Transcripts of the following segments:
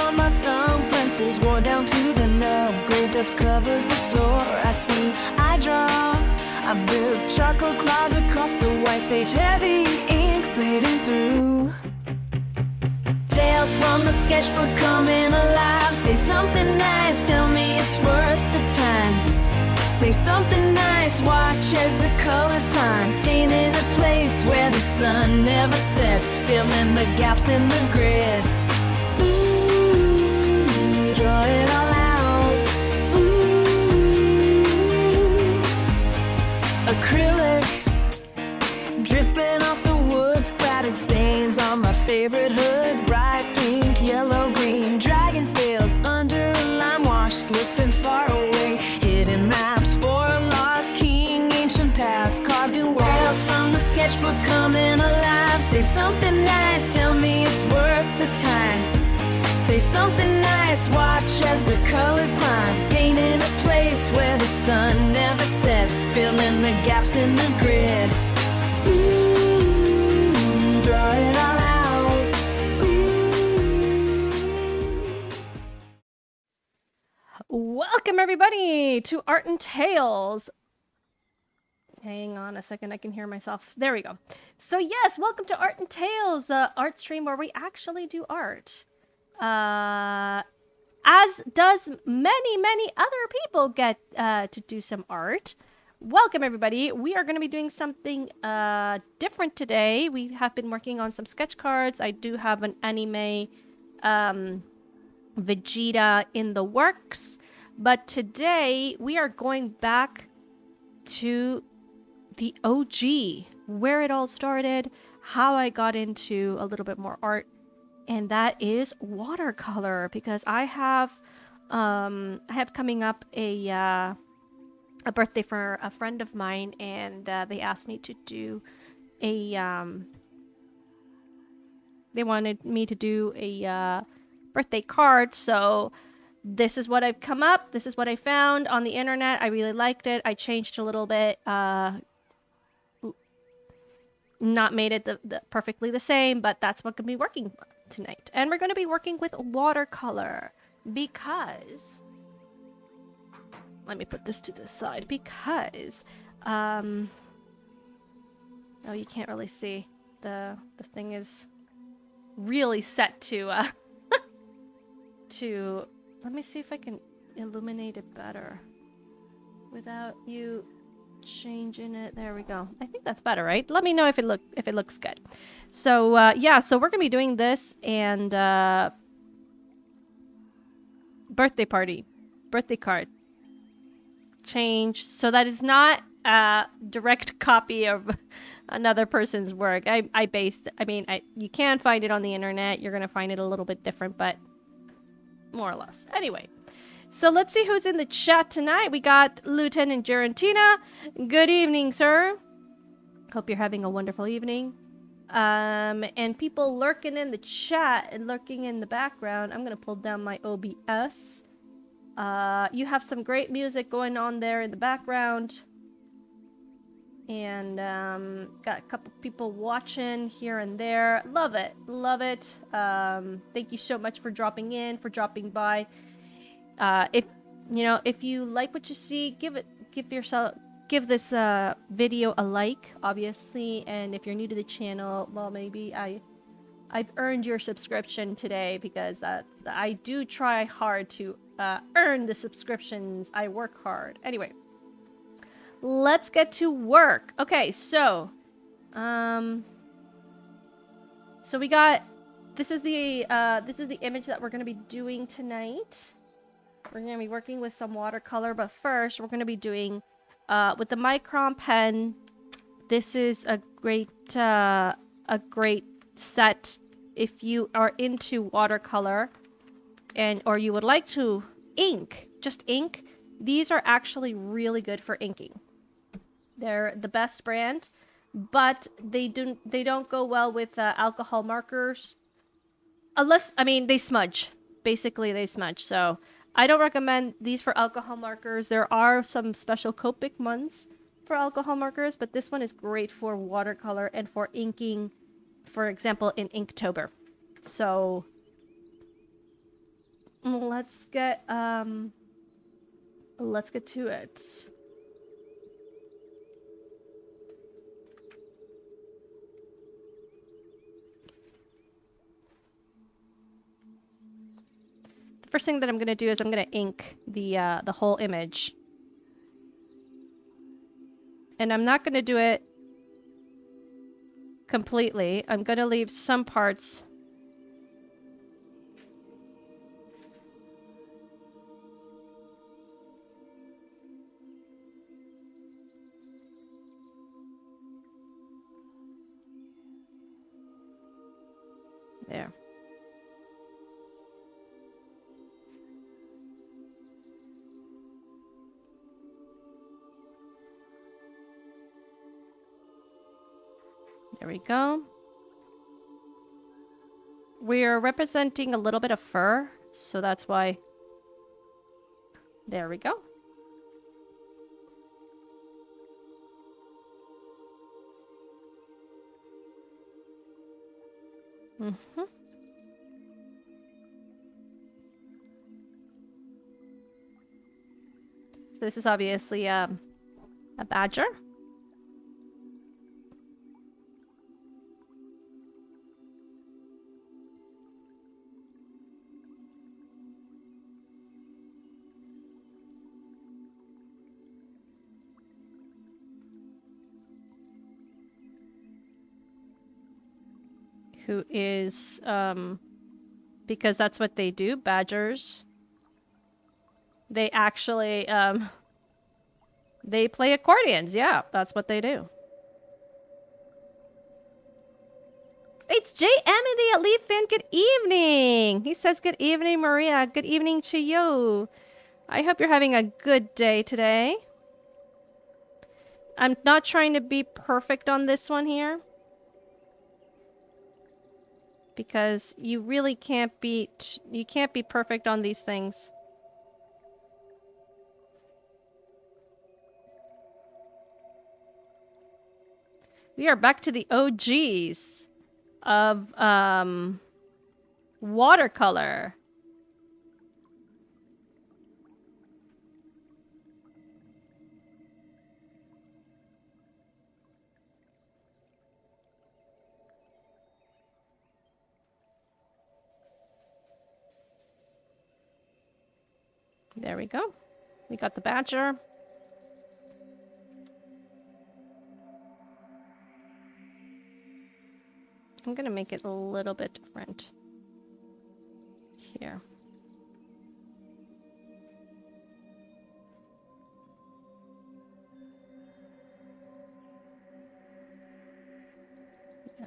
on my thumb, pencils worn down to the nub. Gray dust covers the floor. I draw. I build charcoal clouds across the white page, heavy ink bleeding through. Tales from the sketchbook coming alive. Say something nice, tell me it's worth the time. Say something nice, watch as the colors climb. Painting a place where the sun never sets, filling the gaps in the grid. Ooh, draw it all out. Ooh, acrylic dripping off the wood, splattered stains on my favorite hood. Bright ink, yellow, green, dragon scales under a lime wash, slipping far away. Hidden maps for a lost king, ancient paths carved in walls from the sketchbook coming alive. Say something nice, tell me it's worth the time. Say something nice, watch as the colors climb. Painting a place where the sun never sets, filling the gaps in the grid. Ooh, draw it all out. Welcome everybody to Art and Tales. Hang on a second, I can hear myself. There we go. So yes, welcome to Art and Tales, the art stream where we actually do art. As does many other people get to do some art. Welcome everybody. We are going to be doing something different today. We have been working on some sketch cards. I do have an anime Vegeta in the works, but today we are going back to the OG, where it all started, how I got into a little bit more art, and that is watercolor, because I have coming up a birthday for a friend of mine, and they asked me to do a they wanted me to do a birthday card. So this is what I've come up, this is what I found on the internet. I really liked it. I changed a little bit, not made it perfectly the same, but that's what I'm gonna be working tonight. And we're gonna be working with watercolor because, let me put this to the side, because oh, you can't really see, the thing is really set to to, let me see if I can illuminate it better without you changing it. There we go. I think that's better, right? Let me know if it looks good. So yeah, so we're gonna be doing this, and birthday card change, so that is not a direct copy of another person's work. I mean, you can find it on the internet. You're gonna find it a little bit different, but more or less. Anyway, so let's see who's in the chat tonight. We got Lieutenant Gerentina. Good evening, sir. Hope you're having a wonderful evening. And people lurking in the chat and lurking in the background. I'm gonna pull down my OBS. You have some great music going on there in the background. And got a couple people watching here and there. Love it, love it. Thank you so much for dropping in, for dropping by. If you like what you see, give this video a like, obviously. And if you're new to the channel, well, maybe I've earned your subscription today, because I do try hard to earn the subscriptions. I work hard. Anyway, let's get to work. Okay, so we got, this is the image that we're going to be doing tonight. We're going to be working with some watercolor, but first we're going to be doing with the Micron pen. This is a great set if you are into watercolor or you would like to just ink. These are actually really good for inking. They're the best brand, but they don't go well with alcohol markers, unless, I mean, they smudge. Basically, they smudge. So I don't recommend these for alcohol markers. There are some special Copic ones for alcohol markers, but this one is great for watercolor and for inking, for example, in Inktober. So let's get to it. The first thing that I'm gonna do is I'm gonna ink the whole image. And I'm not gonna do it completely. I'm gonna leave some parts. There. There we go. We're representing a little bit of fur, so that's why. There we go. Mm-hmm. So this is obviously a badger. Who is, because that's what they do, badgers. They actually, they play accordions. Yeah, that's what they do. It's JM in the Elite Fan. Good evening. He says, good evening, Maria. Good evening to you. I hope you're having a good day today. I'm not trying to be perfect on this one here, because you really can't be perfect on these things. We are back to the OGs of watercolor. There we go. We got the badger. I'm gonna make it a little bit different here. Yeah.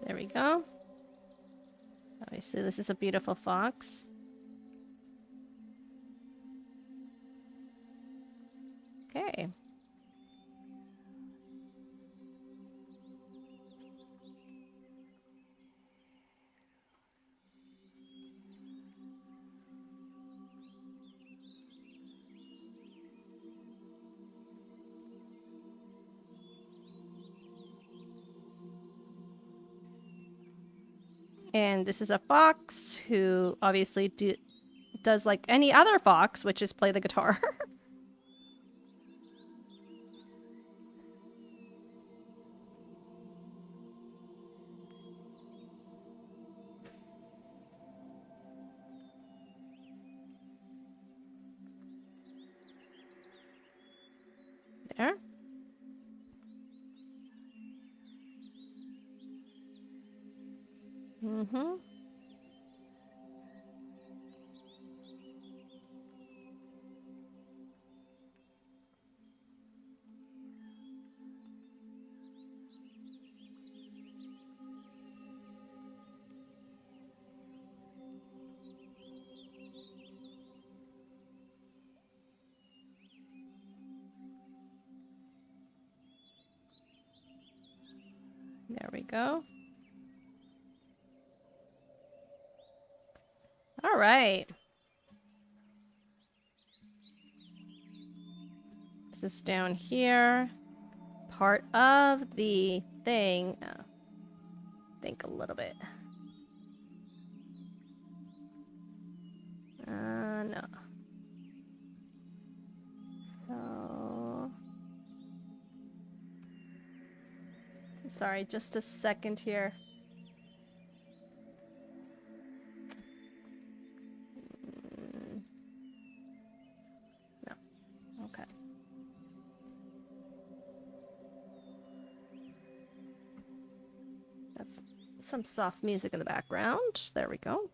There we go. Obviously, this is a beautiful fox. Okay. And this is a fox who obviously does like any other fox, which is play the guitar. There. Mm-hmm. There we go. All right. This is down here. part of the thing. Think a little bit. No. So... Sorry, just a second here. No. Okay. That's some soft music in the background. There we go.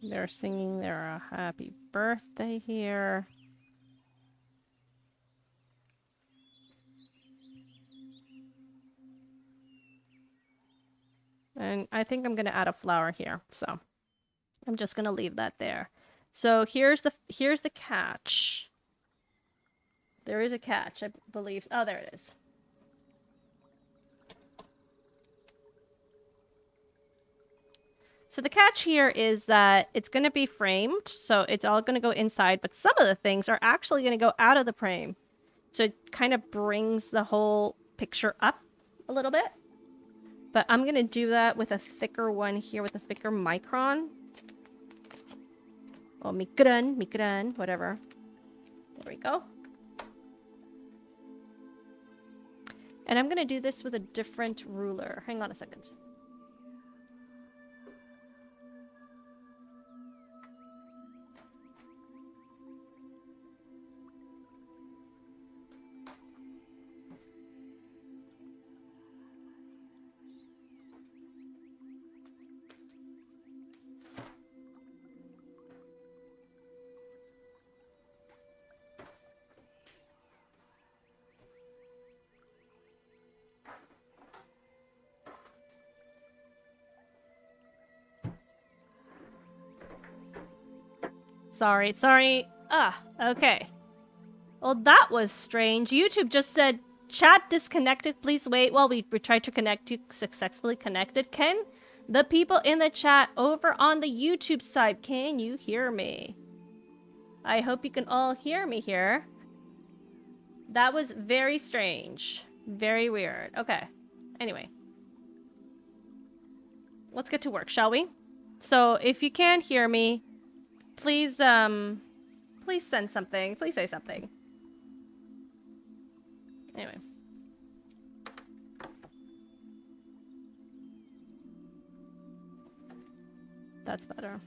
They're singing their happy birthday here. And I think I'm going to add a flower here. So I'm just going to leave that there. So here's the catch. There is a catch, I believe. Oh, there it is. So the catch here is that it's going to be framed, so it's all going to go inside, but some of the things are actually going to go out of the frame. So it kind of brings the whole picture up a little bit. But I'm going to do that with a thicker one here, with a thicker micron. Or micron, whatever. There we go. And I'm going to do this with a different ruler. Hang on a second. Sorry. Okay. Well, that was strange. YouTube just said, chat disconnected. Please wait while we try to connect you. Successfully connected. Can the people in the chat over on the YouTube side, can you hear me? I hope you can all hear me here. That was very strange. Very weird. Okay. Anyway. Let's get to work, shall we? So, if you can hear me, please, please send something. Please say something. Anyway. That's better.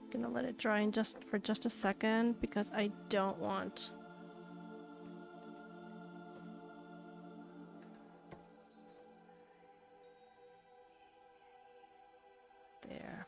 Gonna let it dry in for just a second because I don't want there.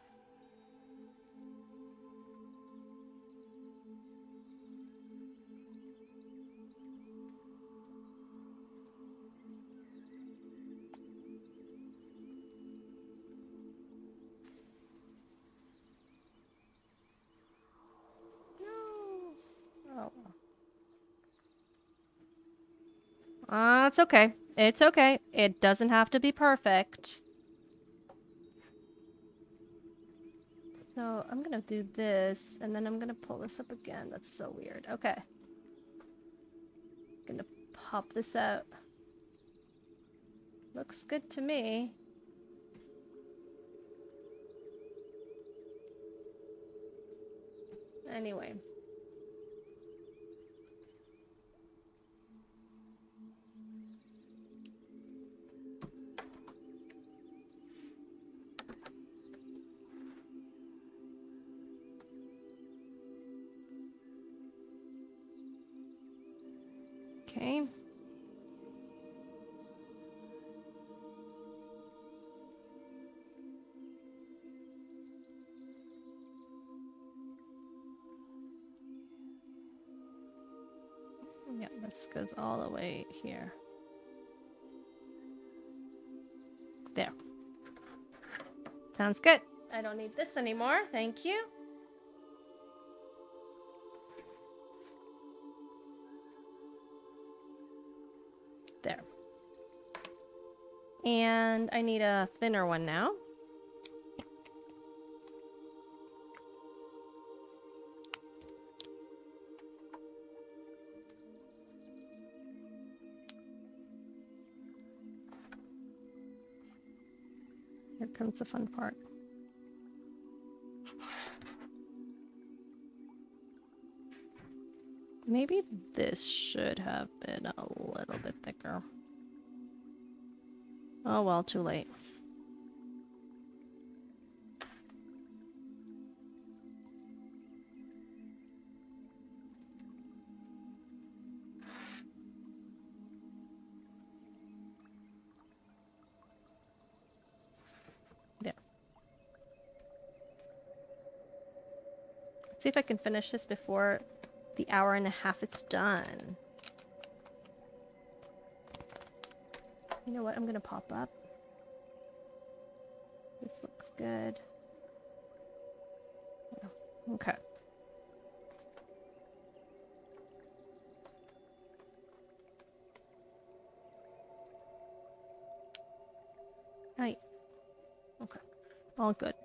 It's okay. It's okay. It doesn't have to be perfect. So I'm gonna do this, and then I'm gonna pull this up again. That's so weird. Okay. Gonna pop this out. Looks good to me. Anyway. Okay. Yeah, this goes all the way here. There. Sounds good. I don't need this anymore. Thank you. There. And I need a thinner one now. Here comes the fun part. Maybe this should have been a little bit thicker. Oh well, too late. There. Let's see if I can finish this before the hour and a half it's done. You know what? I'm gonna pop up. This looks good. Yeah. Okay. Right. Okay. All good.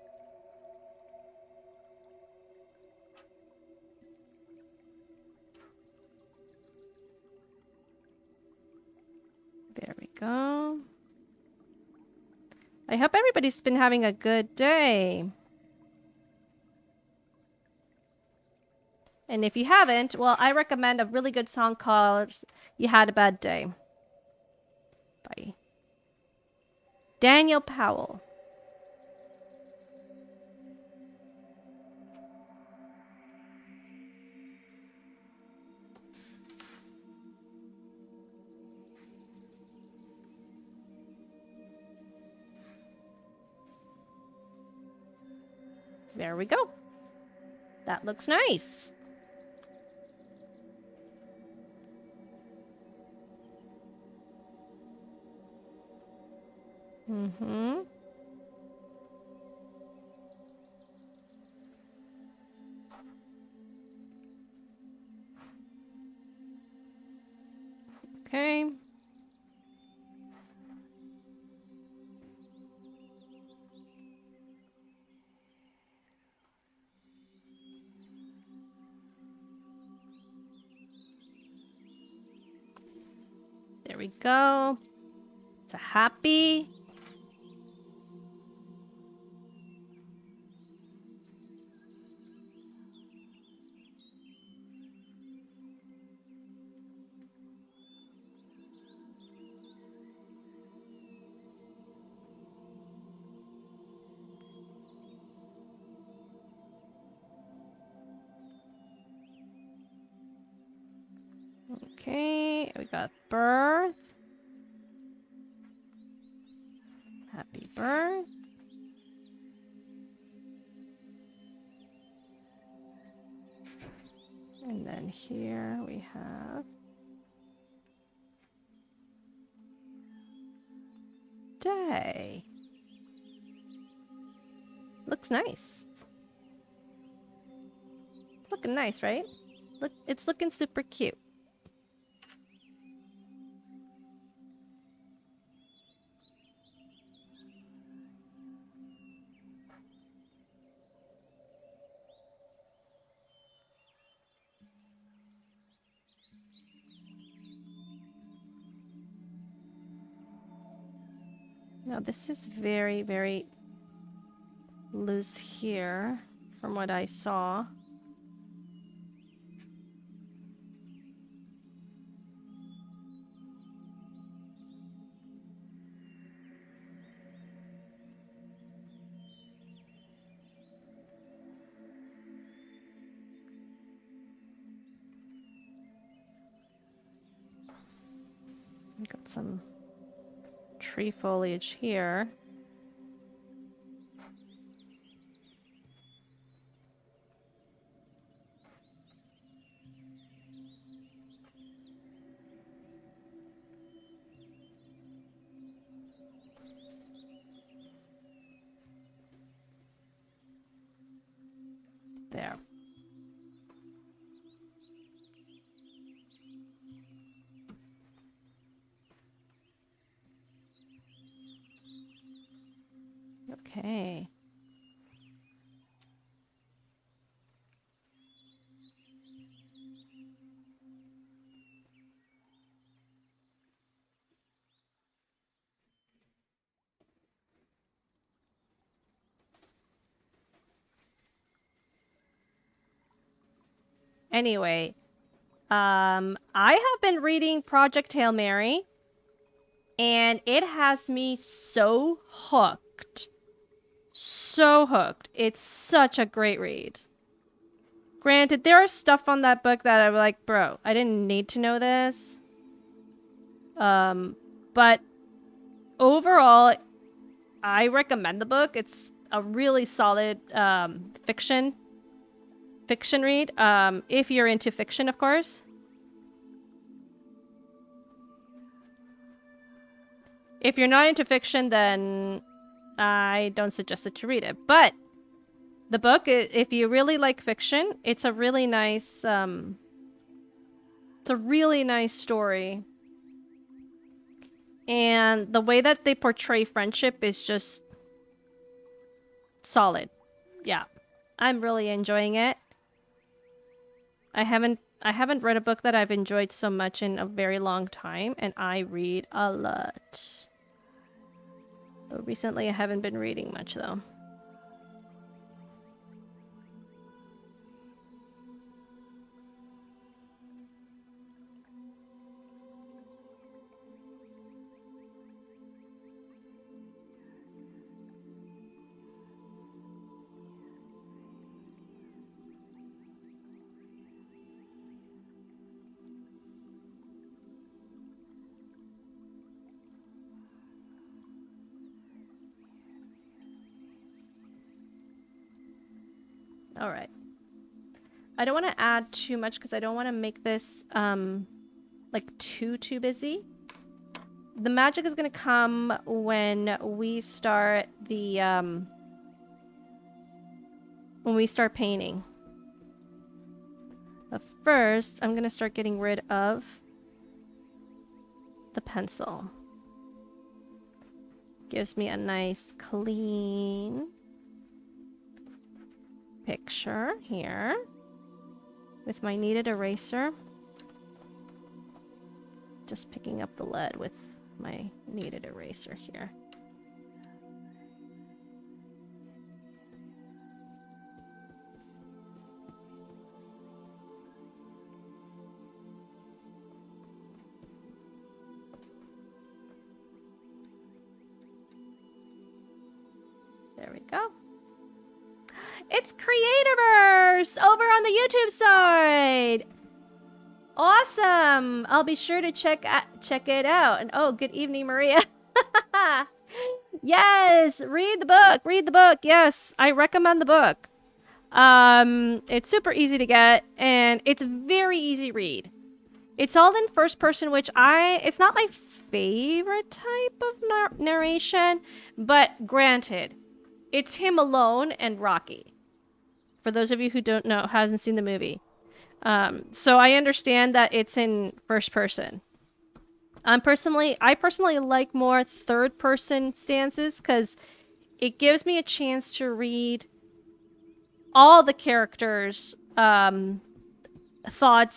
There we go. I hope everybody's been having a good day. And if you haven't, well, I recommend a really good song called You Had a Bad Day by Daniel Powell. There we go. That looks nice. Mm-hmm. Okay. There we go. It's a happy. Okay, we got birth. Happy birth. And then here we have day. Looks nice. Looking nice, right? Look, it's looking super cute. Now this is very, very loose here from what I saw. Got some tree foliage here. There. Okay. Anyway, I have been reading Project Hail Mary, and it has me so hooked. So hooked. It's such a great read. Granted, there are stuff on that book that I'm like, bro, I didn't need to know this. But overall, I recommend the book. It's a really solid fiction read. If you're into fiction, of course. If you're not into fiction, then I don't suggest that you read it. But the book, if you really like fiction, it's a really nice story. And the way that they portray friendship is just solid. Yeah. I'm really enjoying it. I haven't read a book that I've enjoyed so much in a very long time, and I read a lot. But recently I haven't been reading much though. All right. I don't want to add too much because I don't want to make this like too busy. The magic is going to come when we start the painting. But first, I'm going to start getting rid of the pencil. Gives me a nice clean picture here with my kneaded eraser. Just picking up the lead with my kneaded eraser here. There we go. It's Creatorverse over on the YouTube side. Awesome. I'll be sure to check it out. And oh, good evening, Maria. Yes, read the book. Read the book. Yes, I recommend the book. It's super easy to get, and it's a very easy read. It's all in first person, which it's not my favorite type of narration, but granted, it's him alone and Rocky. For those of you who don't know, hasn't seen the movie. So I understand that it's in first person. I personally like more third person stances because it gives me a chance to read all the characters' thoughts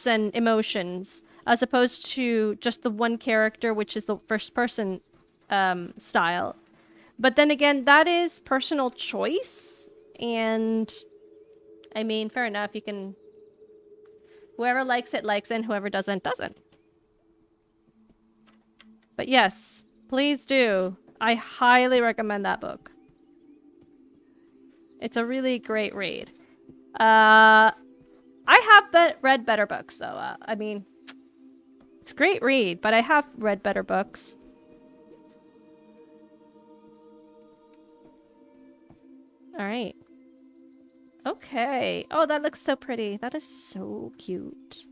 and emotions, as opposed to just the one character, which is the first person style. But then again, that is personal choice. And I mean, fair enough. You can... Whoever likes it, and whoever doesn't, doesn't. But yes, please do. I highly recommend that book. It's a really great read. I have read better books, though. I mean, it's a great read, but I have read better books. All right. Okay. Oh, that looks so pretty. That is so cute.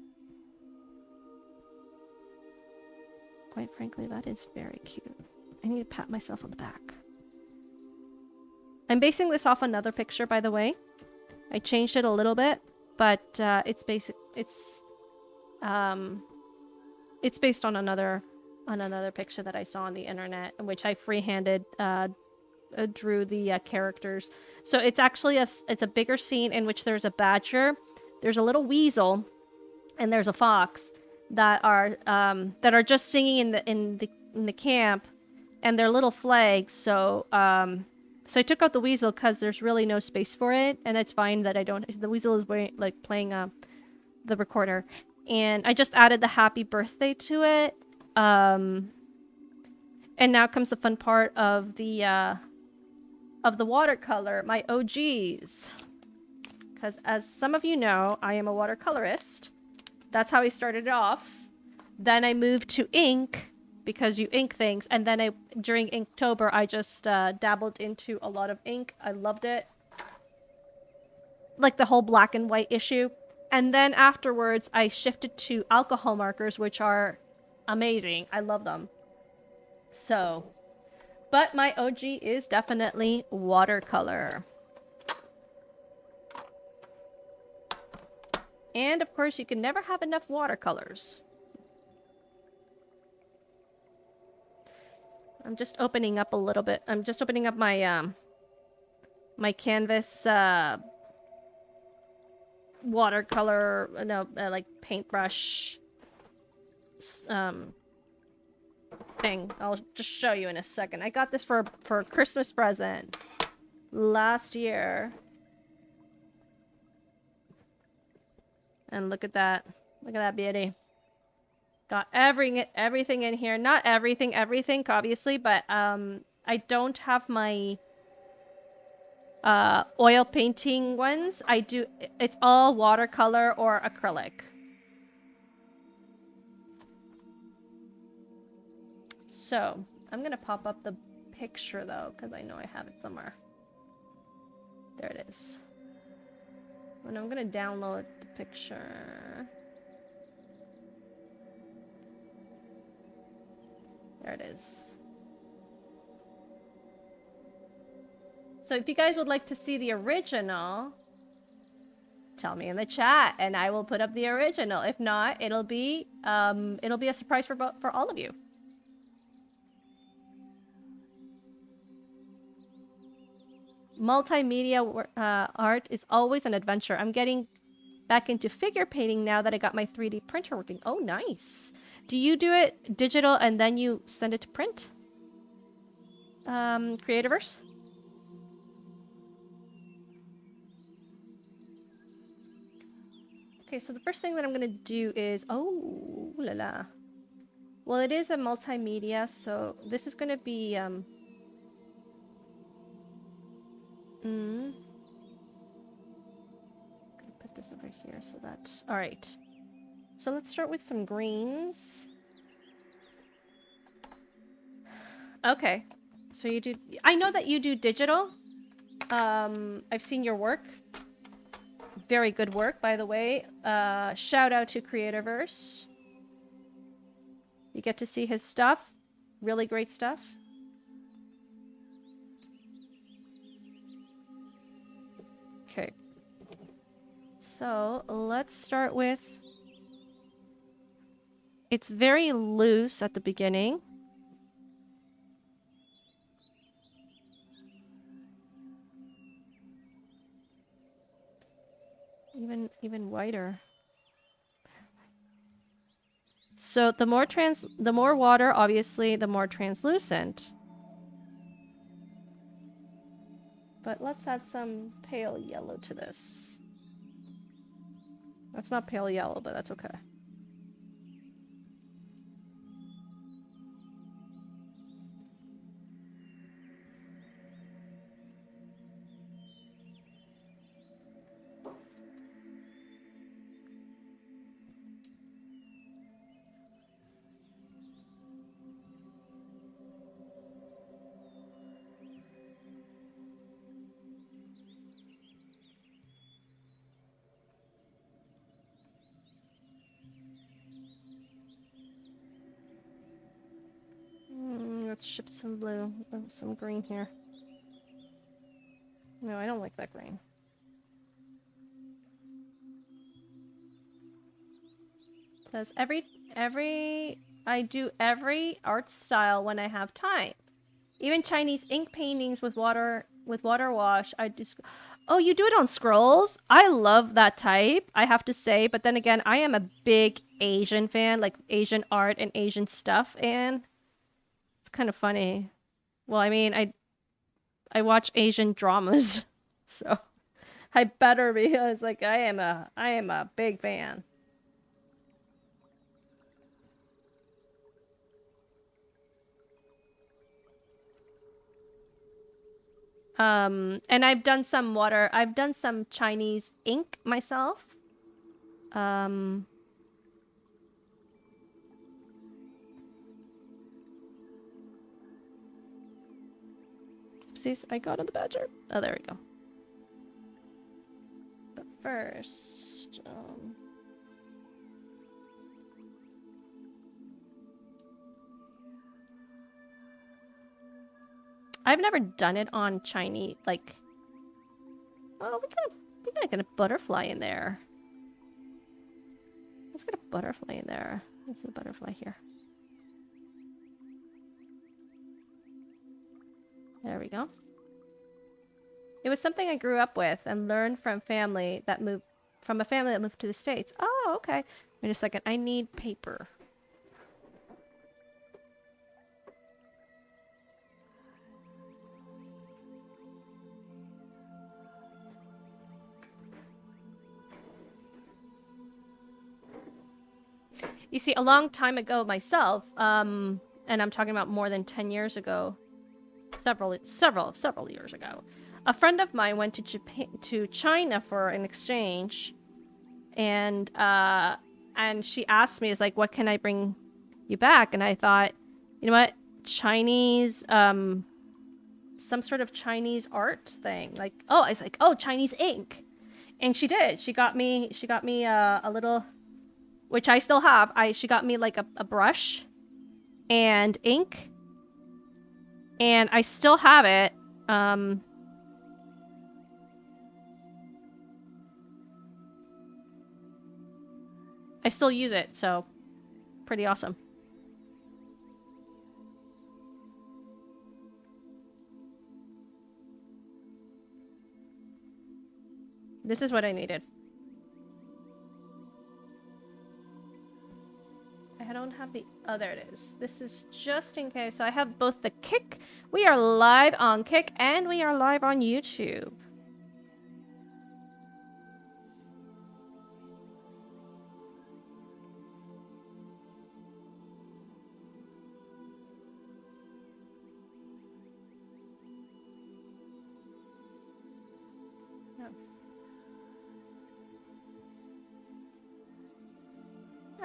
Quite frankly, that is very cute. I need to pat myself on the back. I'm basing this off another picture, by the way. I changed it a little bit, but it's based on another picture that I saw on the internet, in which I freehanded drew the characters. So it's actually it's a bigger scene in which there's a badger, there's a little weasel, and there's a fox that are just singing in the camp, and they're little flags. So so I took out the weasel because there's really no space for it, and it's fine that I don't. The weasel is playing the recorder, and I just added the happy birthday to it. And now comes the fun part of the watercolor, my OGs. Because as some of you know, I am a watercolorist. That's how I started it off. Then I moved to ink, because you ink things. And then during Inktober, I just dabbled into a lot of ink. I loved it. Like the whole black and white issue. And then afterwards, I shifted to alcohol markers, which are amazing. I love them. So, but my OG is definitely watercolor. And of course, you can never have enough watercolors. I'm just opening up a little bit. I'm just opening up my my canvas watercolor, like paintbrush thing. I'll just show you in a second. I got this for a Christmas present last year. And look at that. Look at that beauty. Got everything in here. Not everything, obviously, but I don't have my oil painting ones. It's all watercolor or acrylic. So, I'm gonna pop up the picture though, because I know I have it somewhere. There it is. And I'm gonna download the picture. There it is. So if you guys would like to see the original, tell me in the chat and I will put up the original. If not, it'll be a surprise for all of you. Multimedia art is always an adventure. I'm getting back into figure painting now that I got my 3D printer working. Oh, nice. Do you do it digital and then you send it to print? Creativerse? Okay, so the first thing that I'm gonna do is... Oh, la la. Well, it is a multimedia, so this is gonna be... I'm gonna put this over here so that's all right. So let's start with some greens. Okay, so you do. I know that you do digital. I've seen your work. Very good work, by the way. Shout out to Creativerse. You get to see his stuff. Really great stuff. Okay, so let's start with, it's very loose at the beginning. Even whiter. So the more water, obviously, the more translucent. But let's add some pale yellow to this. That's not pale yellow, but that's okay. Let's ship some blue, some green here. No, I don't like that green. Because I do every art style when I have time. Even Chinese ink paintings with water wash, I just... Oh, you do it on scrolls? I love that type, I have to say. But then again, I am a big Asian fan, like Asian art and Asian stuff, and it's kind of funny. Well, I mean, I watch Asian dramas, so I better be. It's like I am a big fan. And I've done some Chinese ink myself. Oopsies, I got on the badger. Oh, there we go. But first, I've never done it on Chinese, like... Oh, we gotta get a butterfly in there. Let's get a butterfly in there. Where's the butterfly here? There we go. It was something I grew up with and learned from a family that moved to the States. Oh, okay. Wait a second. I need paper. You see, a long time ago myself, and I'm talking about more than 10 years ago, several years ago, a friend of mine went to China for an exchange, and she asked me, "Is like, what can I bring you back?" And I thought, you know what, Chinese, some sort of Chinese art thing. Like, oh, it's like, oh, Chinese ink, and she did. She got me a little, which I still have. She got me like a brush and ink, and I still have it. I still use it, so pretty awesome. This is what I needed. I don't have the... Oh, there it is. This is just in case. So I have both the Kick. We are live on Kick, and we are live on YouTube.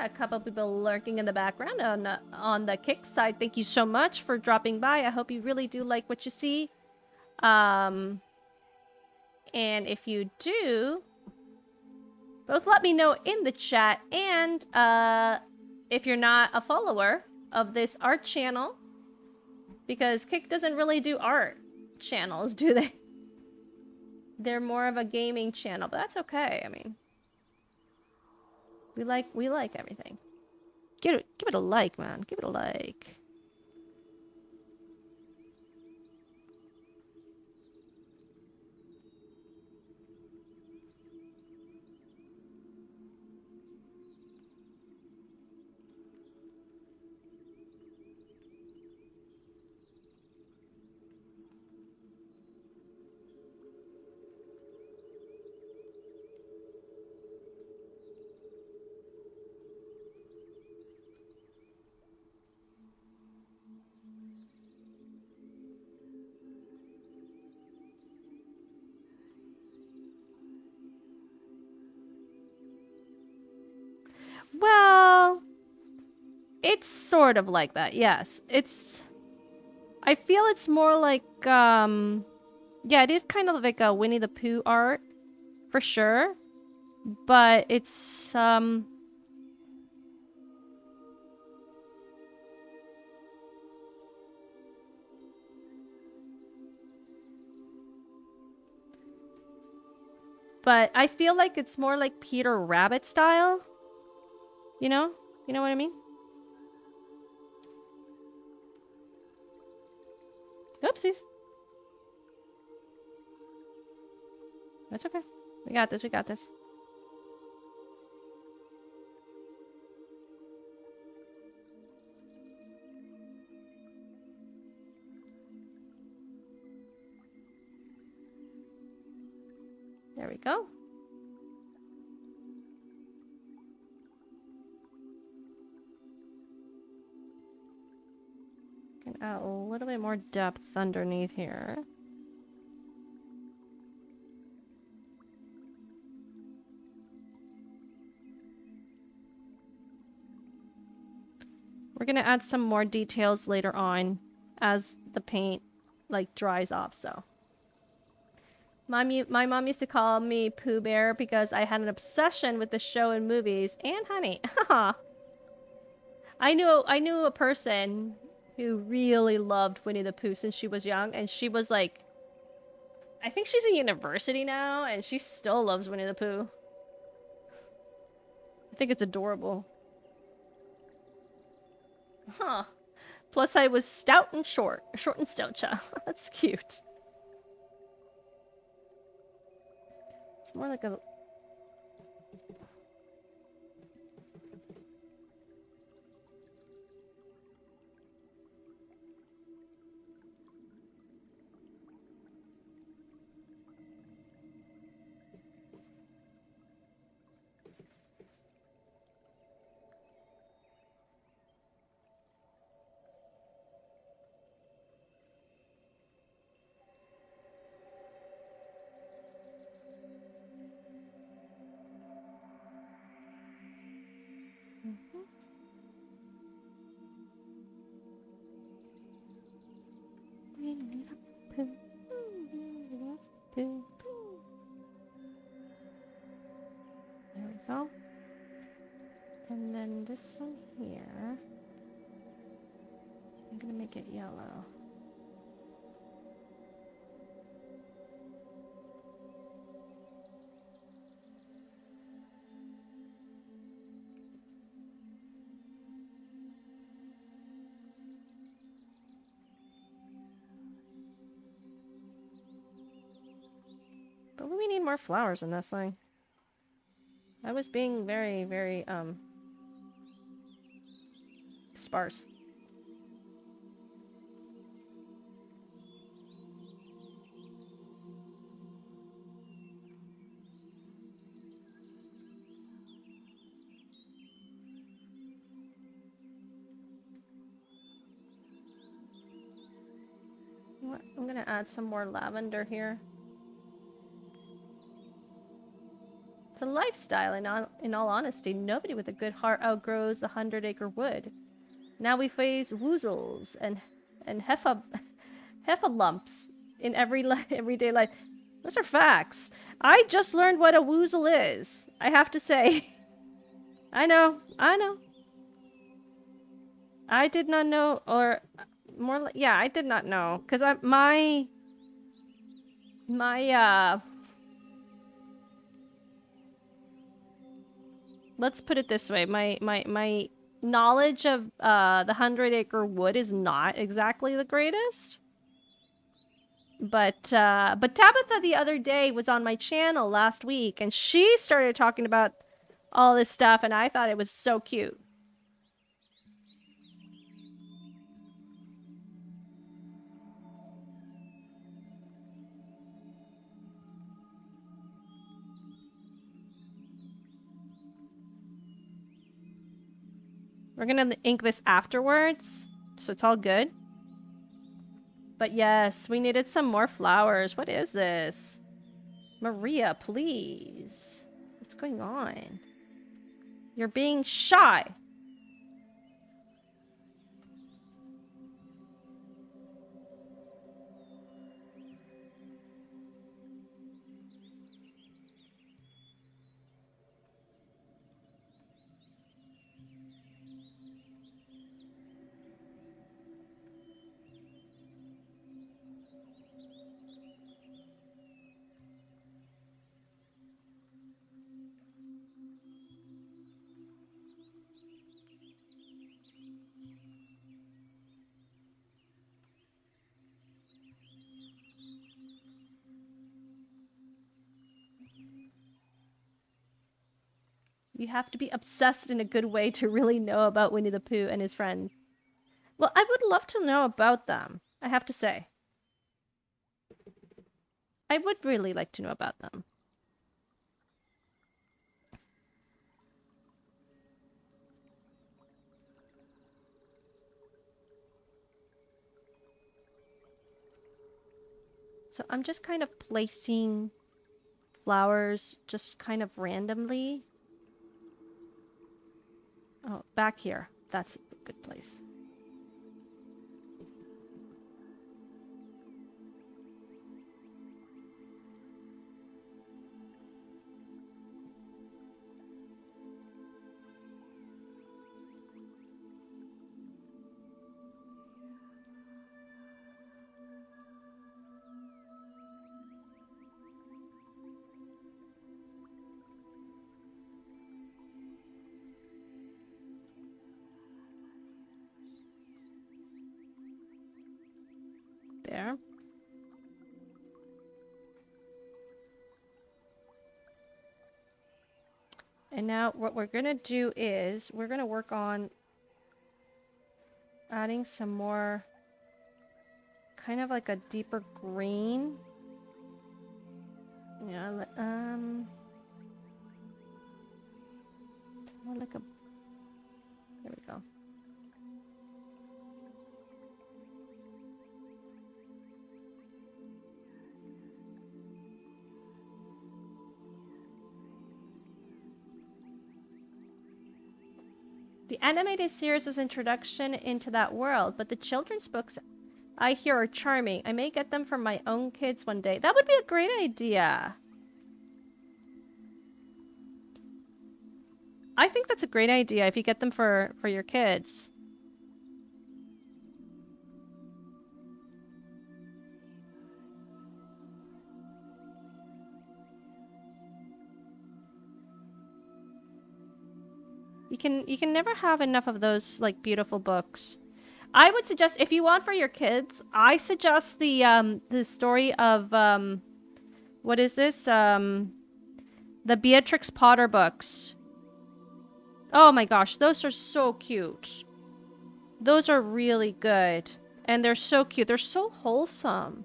A couple people lurking in the background on the Kick side. Thank you so much for dropping by. I hope you really do like what you see. And if you do, both let me know in the chat. And if you're not a follower of this art channel, because Kick doesn't really do art channels, do they? They're more of a gaming channel, but that's okay. I mean, we like everything. Give it a like, man. Give it a like. It's sort of like that, yes. I feel it's more like, yeah, it is kind of like a Winnie the Pooh art, for sure. But it's, but I feel like it's more like Peter Rabbit style. You know? You know what I mean? Oopsies. That's okay. We got this, we got this. There we go. Can add a little bit more depth underneath here. We're gonna add some more details later on as the paint like dries off, so. My mom used to call me Pooh Bear because I had an obsession with the show and movies and honey. I knew a person who really loved Winnie the Pooh since she was young, and she was like, I think she's in university now, and she still loves Winnie the Pooh. I think it's adorable. Huh. Plus I was stout and short and stout. That's cute. It's more like a... There we go. And then this one here, I'm gonna make it yellow. But we need more flowers in this thing. I was being very, very, sparse. I'm gonna add some more lavender here. The lifestyle, in all honesty, nobody with a good heart outgrows the 100-acre wood. Now we face woozles and heffalumps in everyday life. Those are facts. I just learned what a woozle is. I have to say. I know. I did not know, or more like, yeah, I did not know, because let's put it this way, my knowledge of the 100-acre wood is not exactly the greatest. But Tabitha the other day was on my channel last week, and she started talking about all this stuff, and I thought it was so cute. We're gonna ink this afterwards, so it's all good. But yes, we needed some more flowers. What is this? Maria, please. What's going on? You're being shy. You have to be obsessed in a good way to really know about Winnie the Pooh and his friends. Well, I would love to know about them, I have to say. I would really like to know about them. So I'm just kind of placing flowers just kind of randomly. Oh, back here. That's a good place. There. And now what we're gonna do is we're gonna work on adding some more kind of like a deeper green. Yeah, more like a, there we go. The animated series was introduction into that world, but the children's books I hear are charming. I may get them for my own kids one day. That would be a great idea. I think that's a great idea if you get them for your kids. You can never have enough of those like beautiful books. I would suggest if you want for your kids, I suggest the story of what is this? The Beatrix Potter books. Oh my gosh, those are so cute. Those are really good. And they're so cute. They're so wholesome.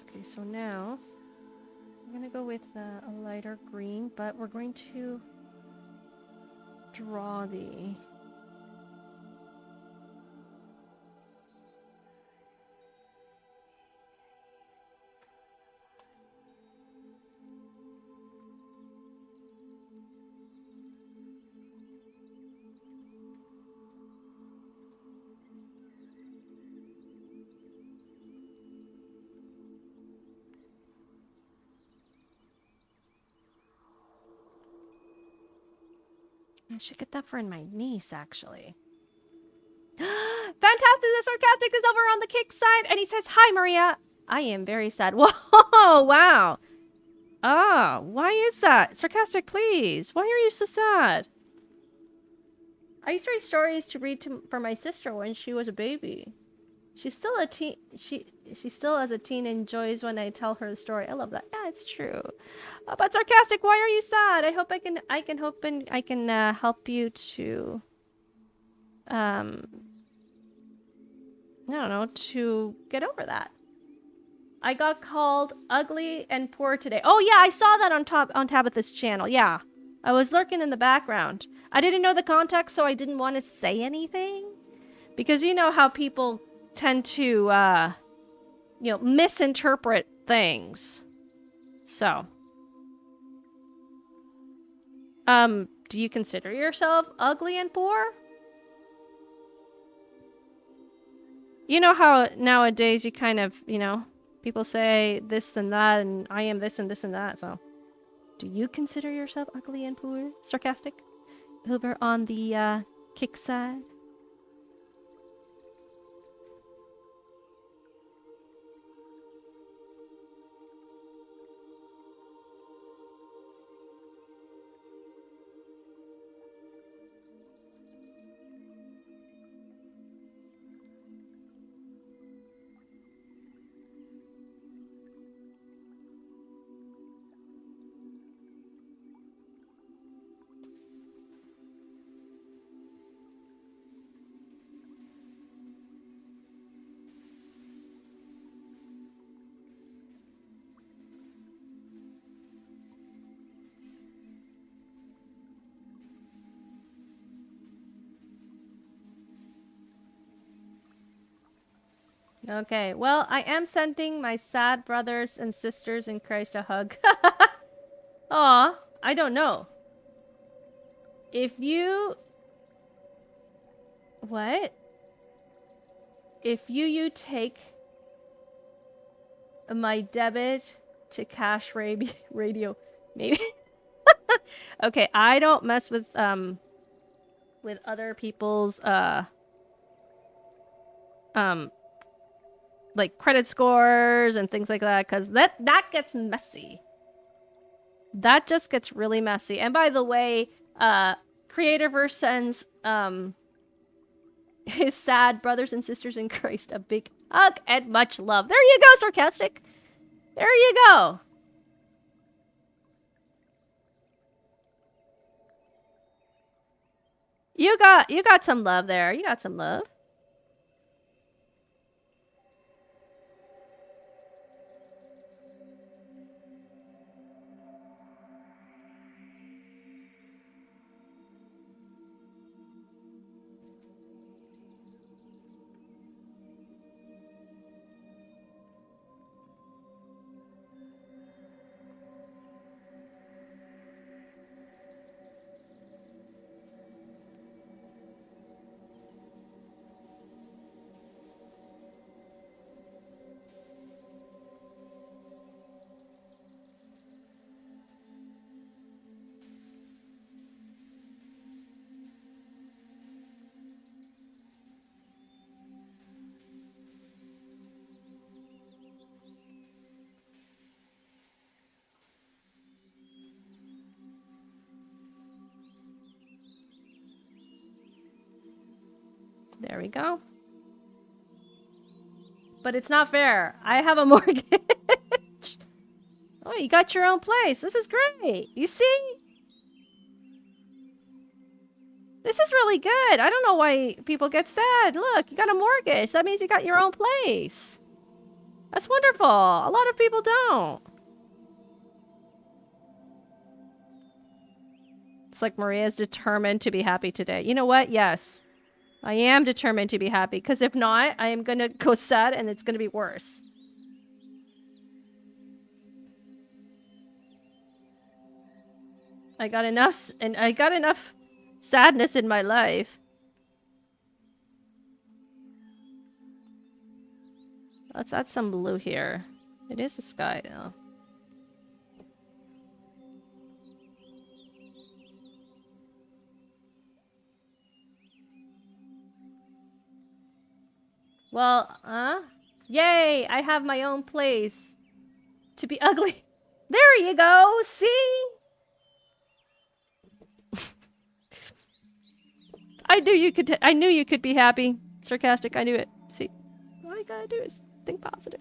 Okay, so now I'm gonna go with a lighter green, but we're going to draw the... I should get that for my niece, actually. Fantastic! The Sarcastic is over on the kick side, and he says, "Hi, Maria. I am very sad." Whoa! Wow. Ah, why is that? Sarcastic, please. Why are you so sad? I used to write stories to read for my sister when she was a baby. She's still a teen. She still as a teen enjoys when I tell her the story. I love that. Yeah, it's true. But Sarcastic, why are you sad? I hope I can help you to I don't know, to get over that. I got called ugly and poor today. Oh yeah, I saw that on Tabitha's channel. Yeah. I was lurking in the background. I didn't know the context, so I didn't want to say anything. Because you know how people tend to, you know, misinterpret things. So. Do you consider yourself ugly and poor? You know how nowadays you kind of, you know, people say this and that, and I am this and this and that, so. Do you consider yourself ugly and poor? Sarcastic? Over on the, kick side? Okay, well, I am sending my sad brothers and sisters in Christ a hug. Aw, I don't know. If you... What? If you take my debit to cash radio, maybe. Okay, I don't mess with other people's like credit scores and things like that, because that gets messy. That just gets really messy. And by the way, Creatorverse sends his sad brothers and sisters in Christ a big hug and much love. There you go, Sarcastic. There you go. You got some love there. You got some love. There we go. But it's not fair. I have a mortgage. Oh, you got your own place. This is great. You see? This is really good. I don't know why people get sad. Look, you got a mortgage. That means you got your own place. That's wonderful. A lot of people don't. It's like Maria's determined to be happy today. You know what? Yes. I am determined to be happy, because if not, I am gonna go sad and it's gonna be worse. I got enough sadness in my life. Let's add some blue here. It is a sky though. Well, yay! I have my own place. To be ugly. There you go! See? I knew you could be happy. Sarcastic, I knew it. See? All you gotta do is think positive.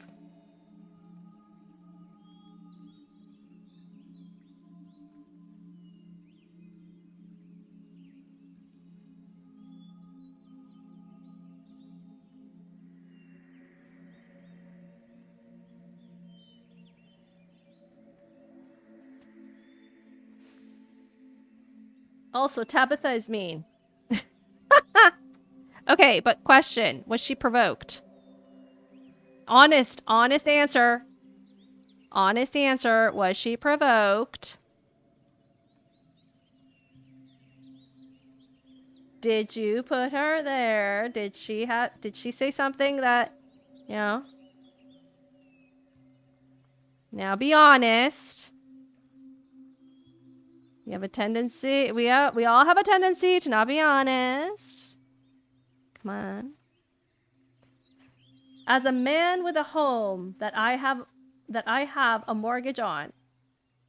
Also, Tabitha is mean. Okay, but question. Was she provoked? Honest answer. Honest answer. Was she provoked? Did you put her there? Did she say something that, you know? Now be honest. We have a tendency, we all have a tendency to not be honest. Come on. As a man with a home that I have a mortgage on,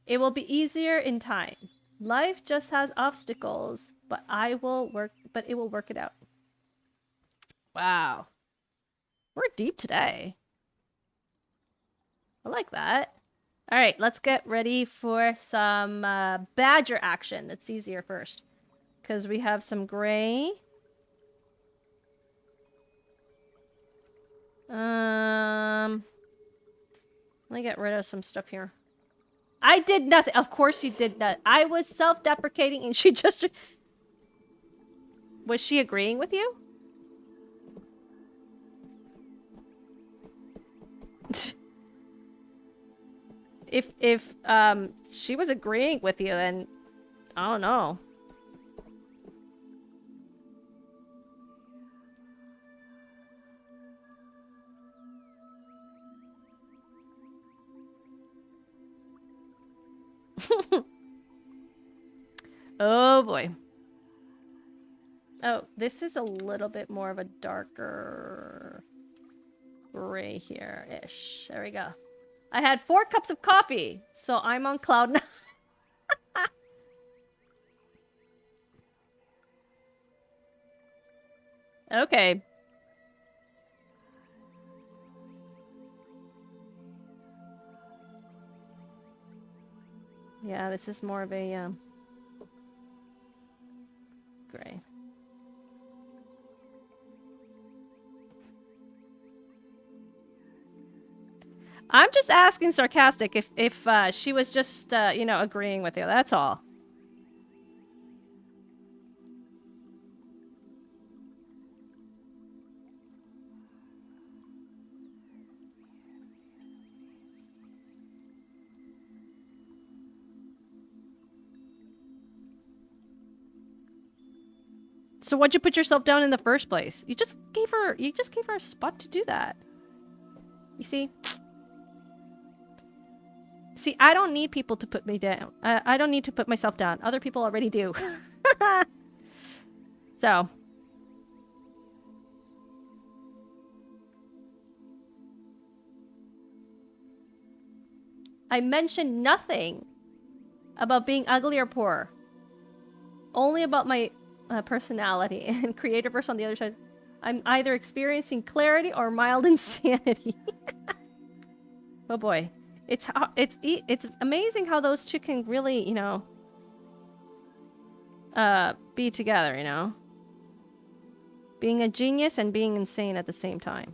it will be easier in time. Life just has obstacles, but it will work it out. Wow. We're deep today. I like that. All right, let's get ready for some badger action. That's easier first, because we have some gray. Let me get rid of some stuff here. I did nothing. Of course you did not. I was self-deprecating, and she just... Was she agreeing with you? if she was agreeing with you, then I don't know. Oh boy. Oh, this is a little bit more of a darker gray here-ish. There we go. I had 4 cups of coffee, so I'm on cloud 9. Okay. Yeah, this is more of a gray. I'm just asking sarcastic if she was just you know, agreeing with you. That's all. So why'd you put yourself down in the first place? You just gave her a spot to do that. You see? See, I don't need people to put me down. I don't need to put myself down. Other people already do. So. I mentioned nothing about being ugly or poor. Only about my personality, and creativerse on the other side. I'm either experiencing clarity or mild insanity. Oh boy. It's amazing how those two can really, you know, be together, you know? Being a genius and being insane at the same time.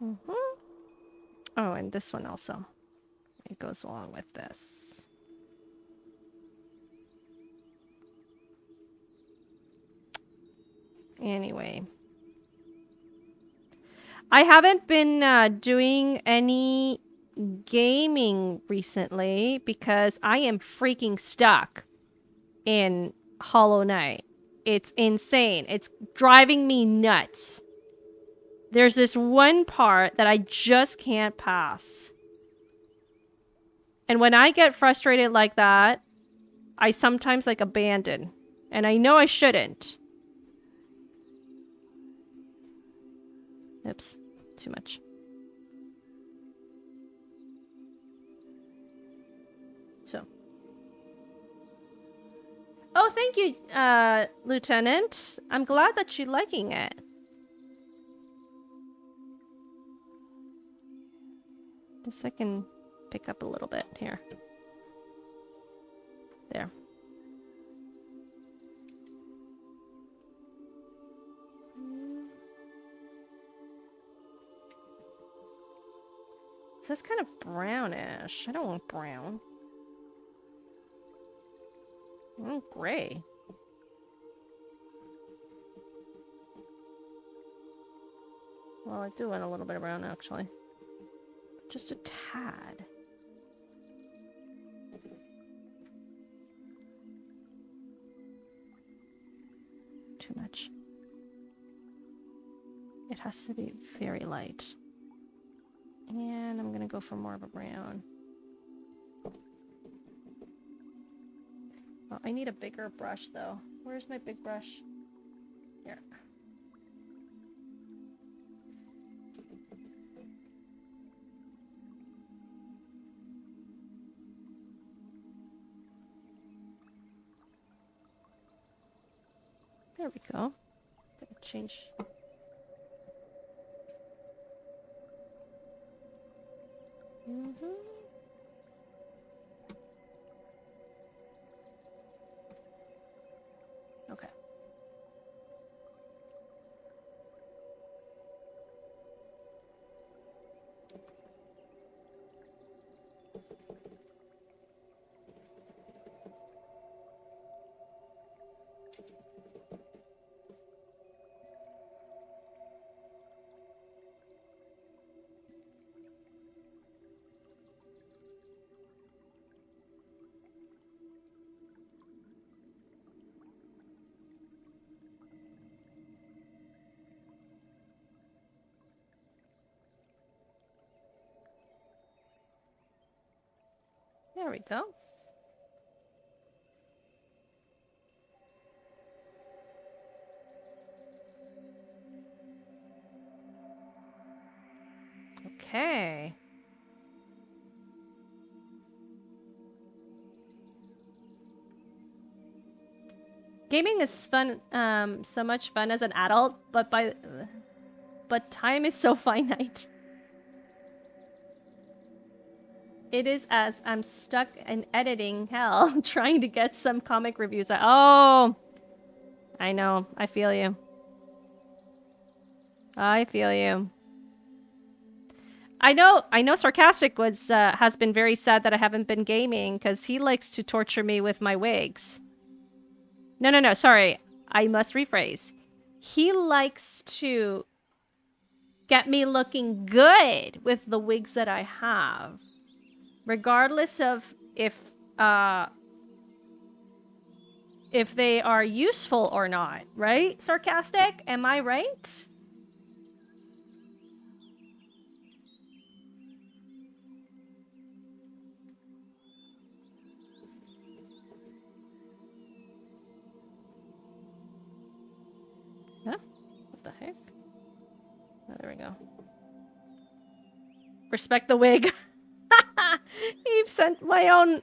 Mm-hmm. Oh, and this one also. It goes along with this. Anyway. I haven't been doing any gaming recently because I am freaking stuck in Hollow Knight. It's insane. It's driving me nuts. There's this one part that I just can't pass. And when I get frustrated like that, I sometimes like abandon. And I know I shouldn't. Oops, too much. So. Oh, thank you, Lieutenant. I'm glad that you're liking it. This I can pick up a little bit here. There. So it's kind of brownish. I don't want brown. I want gray. Well, I do want a little bit of brown, actually. Just a tad. Too much. It has to be very light. And I'm gonna go for more of a brown. Oh, I need a bigger brush, though. Where's my big brush? Here. There we go. Change. Okay. There we go. Okay. Gaming is fun, so much fun as an adult, but time is so finite. It is as I'm stuck in editing hell trying to get some comic reviews. Oh, I know. I feel you. I feel you. I know Sarcastic was has been very sad that I haven't been gaming because he likes to torture me with my wigs. No, sorry. I must rephrase. He likes to get me looking good with the wigs that I have. Regardless of if they are useful or not, right? Sarcastic? Am I right? Huh? What the heck? Oh, there we go. Respect the wig. He sent my own...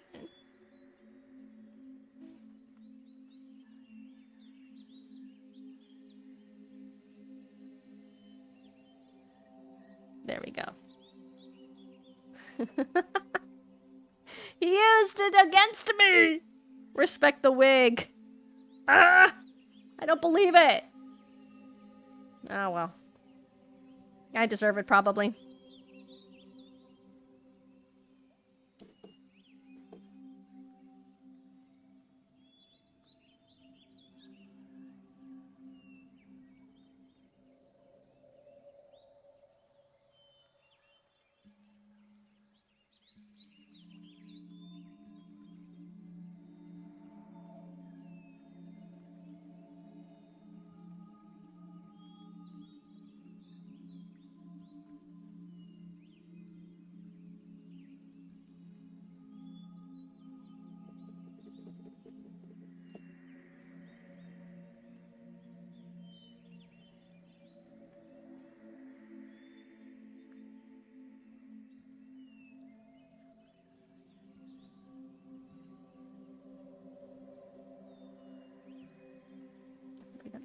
There we go. He used it against me! Respect the wig. Ah! I don't believe it. Oh, well. I deserve it, probably.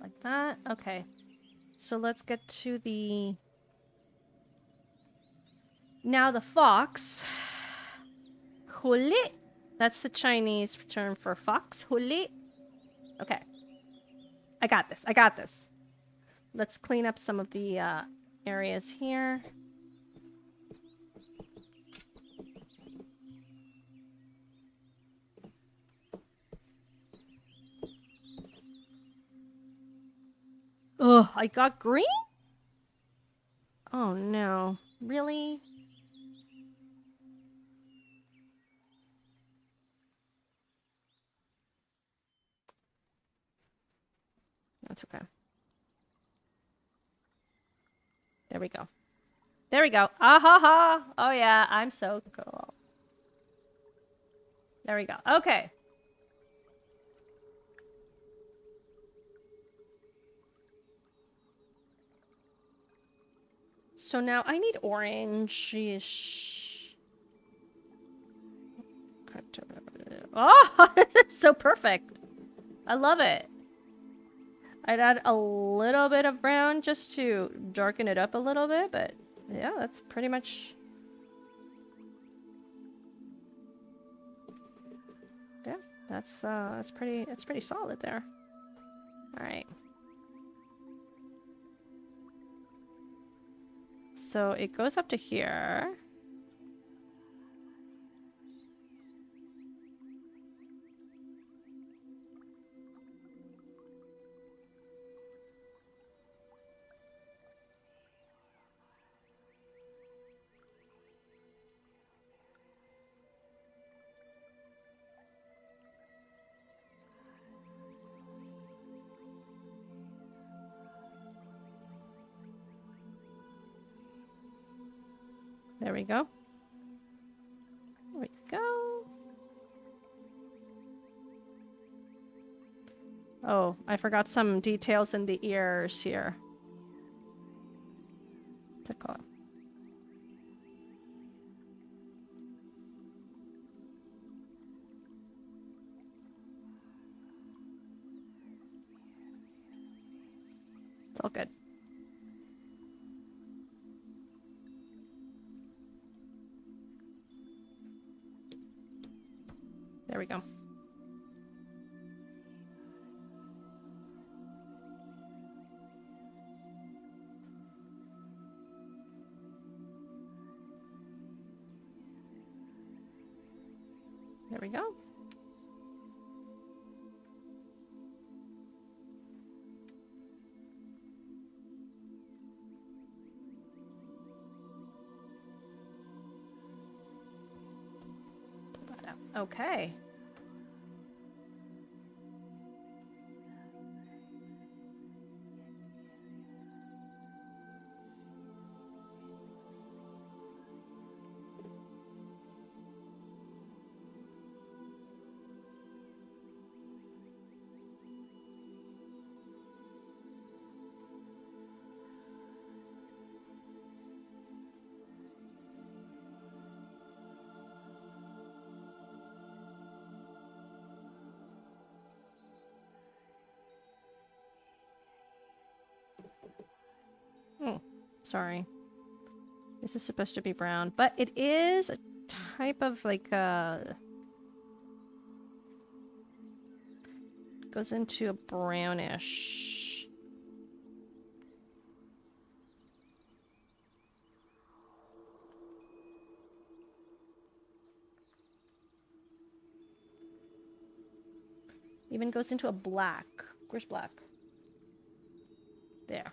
Like that. Okay. So let's get to the... Now the fox. Huli. That's the Chinese term for fox. Huli. Okay. I got this. I got this. Let's clean up some of the areas here. Ugh, I got green? Oh no. Really? That's okay. There we go. There we go. Ah ha ha. Oh yeah, I'm so cool. There we go. Okay. So now I need orange-ish. Oh, this is so perfect. I love it. I'd add a little bit of brown just to darken it up a little bit, but yeah, that's pretty much... Yeah, that's pretty solid there. All right. So it goes up to here. There we go. There we go. Oh, I forgot some details in the ears here. Tickle. It's all good. There we go. There we go. Pull that out. Okay. Oh, sorry. This is supposed to be brown, but it is a type of like goes into a brownish. Even goes into a black. Where's black? There.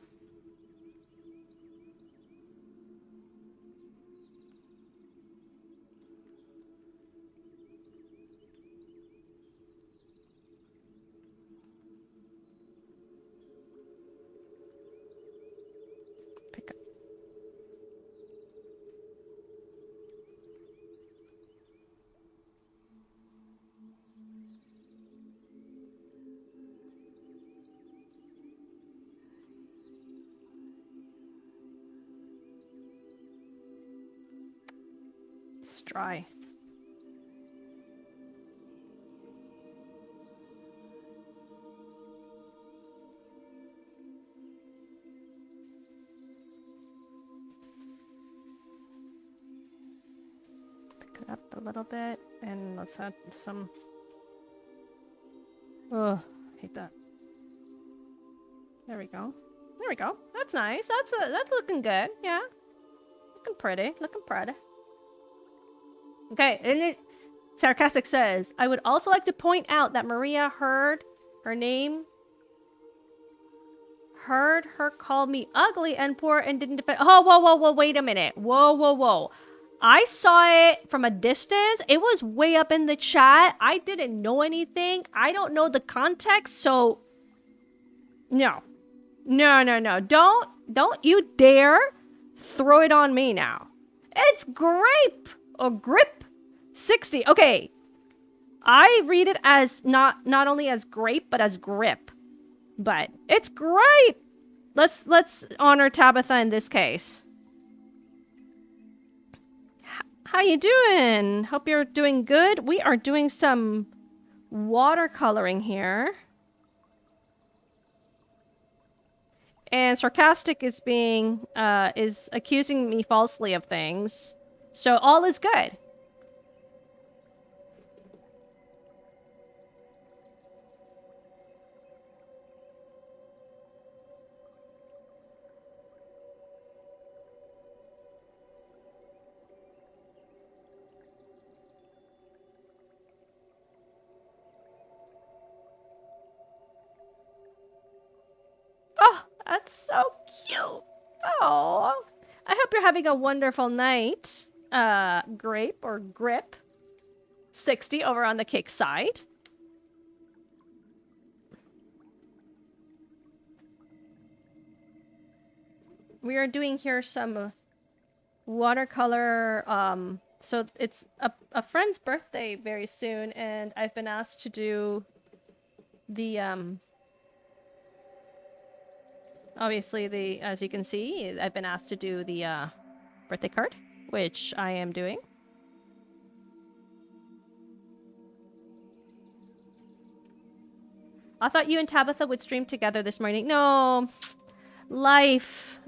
Pick up. It's dry. Pick it up a little bit, and let's add some... Oh, hate that. There we go. There we go. That's nice. That's looking good. Yeah. Looking pretty. Looking pretty. Okay, and it Sarcastic says, I would also like to point out that Maria heard her call me ugly and poor and didn't defend. Oh, whoa, wait a minute. Whoa. I saw it from a distance. It was way up in the chat. I didn't know anything. I don't know the context, so no. Don't you dare throw it on me now. It's grape or grip 60. Okay. I read it as not only as grape, but as grip. But it's grape. Let's honor Tabitha in this case. How you doing? Hope you're doing good. We are doing some watercoloring here. And Sarcastic is is accusing me falsely of things. So all is good. Oh, that's so cute. Oh, I hope you're having a wonderful night. Grape or grip. 60 over on the cake side. We are doing here some watercolor. So it's a friend's birthday very soon, and I've been asked to do the obviously as you can see, I've been asked to do the birthday card, which I am doing. I thought you and Tabitha would stream together this morning. No, life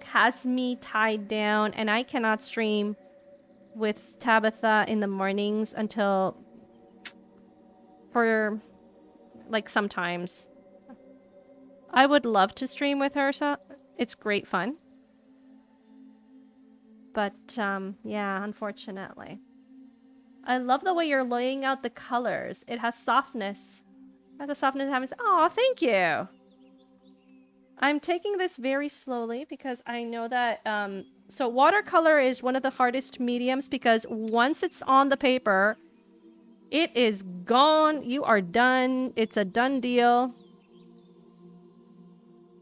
has me tied down, and I cannot stream with Tabitha in the mornings until for like sometimes. I would love to stream with her, so it's great fun. But yeah, unfortunately. I love the way you're laying out the colors. It has softness. It has a softness having. Oh, thank you. I'm taking this very slowly because I know that so watercolor is one of the hardest mediums because once it's on the paper, it is gone. You are done. It's a done deal.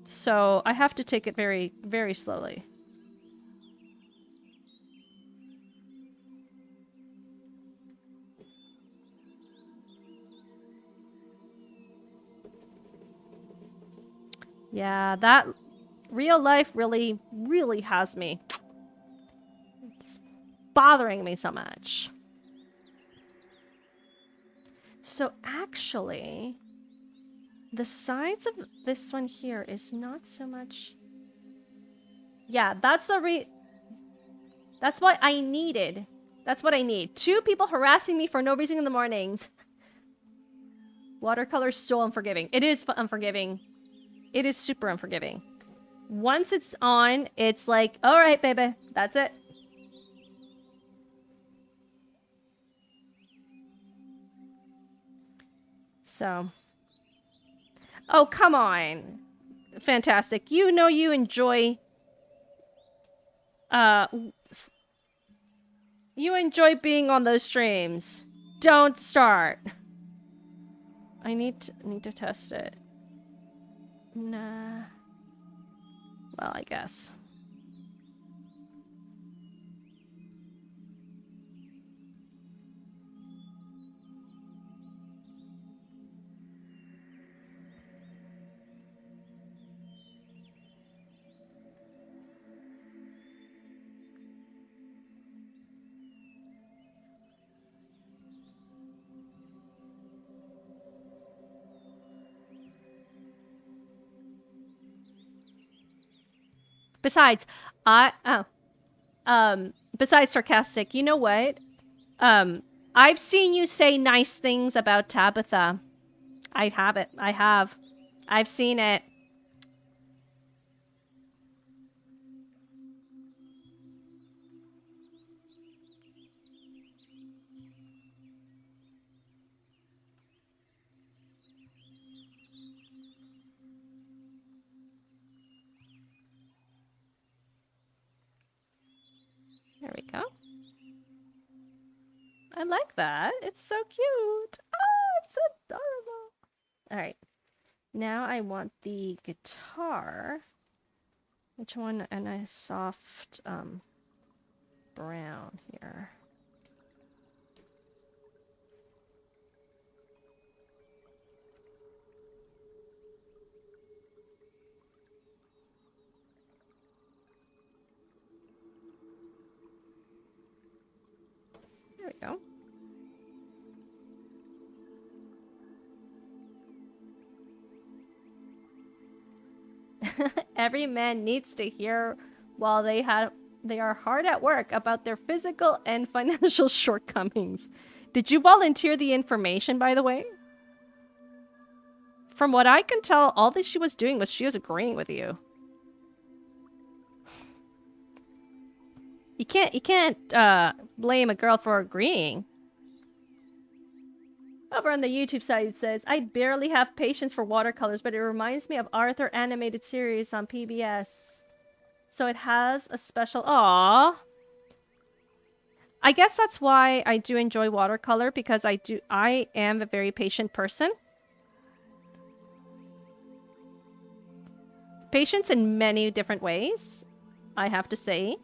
So I have to take it very, very slowly. Yeah, that real life really, really has me. It's bothering me so much. So actually, the sides of this one here is not so much... Yeah, that's that's what I needed. That's what I need. 2 people harassing me for no reason in the mornings. Watercolor's so unforgiving. It is unforgiving. It is super unforgiving. Once it's on, it's like, all right, baby, that's it. So. Oh, come on. Fantastic. You know you enjoy... You enjoy being on those streams. Don't start. I need to test it. Nah. Well, I guess. Besides, besides Sarcastic, you know what? I've seen you say nice things about Tabitha. I have it. I have. I've seen it. There we go. I like that. It's so cute. Oh, it's adorable. All right. Now I want the guitar. Which one? A nice soft brown here. There we go. Every man needs to hear while they are hard at work about their physical and financial shortcomings. Did you volunteer the information, by the way? From what I can tell, all that she was doing was she was agreeing with you. You can't blame a girl for agreeing. Over on the YouTube side, it says, I barely have patience for watercolors, but it reminds me of Arthur animated series on PBS. So it has a special... Aww. I guess that's why I do enjoy watercolor, because I am a very patient person. Patience in many different ways, I have to say.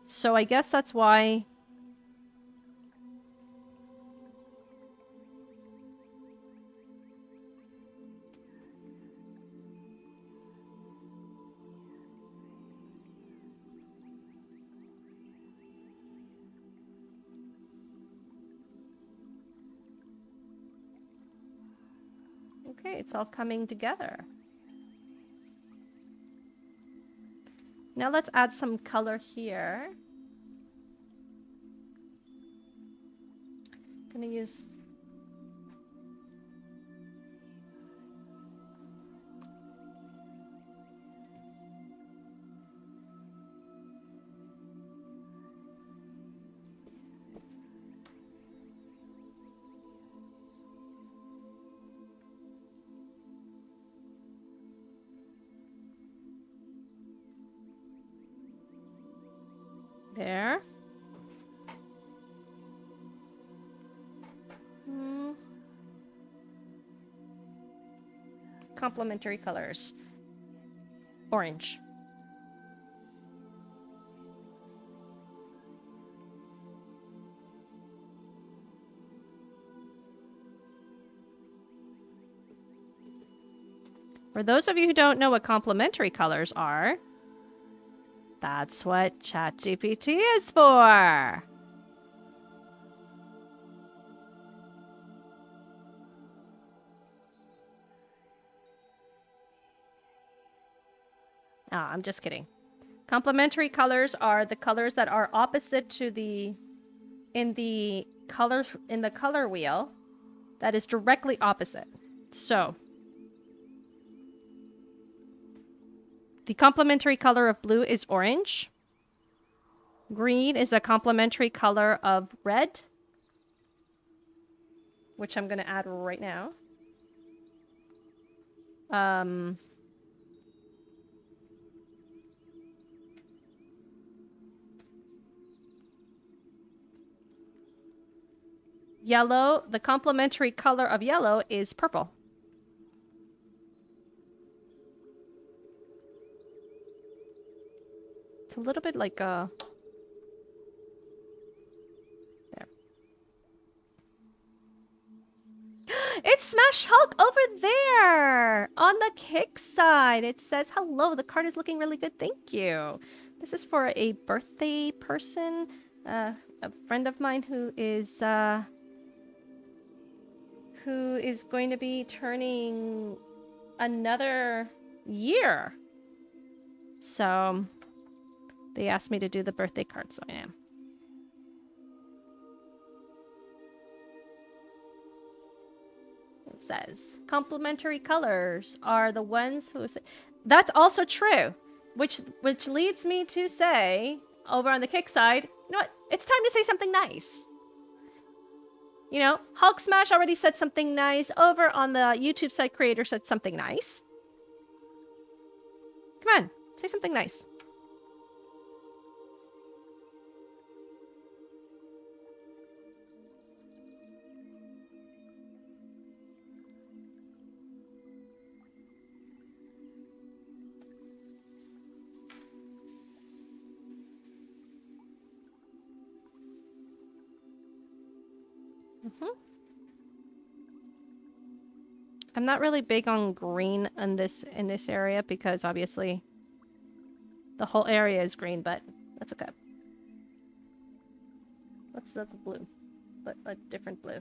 So I guess that's why... Okay, it's all coming together. Now let's add some color here. Gonna use... There. Complementary colors. Orange. For those of you who don't know what complementary colors are, that's what ChatGPT is for. Ah, I'm just kidding. Complementary colors are the colors that are opposite to in the color wheel that is directly opposite. So the complementary color of blue is orange. Green is a complementary color of red, which I'm going to add right now. Yellow, the complementary color of yellow is purple. It's a little bit like a... There. It's Smash Hulk over there! On the kick side. It says, hello, the card is looking really good, thank you. This is for a birthday person, a friend of mine who is going to be turning another year. So they asked me to do the birthday card, so I am. It says, complementary colors are the ones who... That's also true, which leads me to say, over on the kick side, you know what? It's time to say something nice. You know, Hulk Smash already said something nice. Over on the YouTube side, creator said something nice. Come on, say something nice. I'm not really big on green in this area because obviously the whole area is green, but that's okay. That's blue, but a different blue.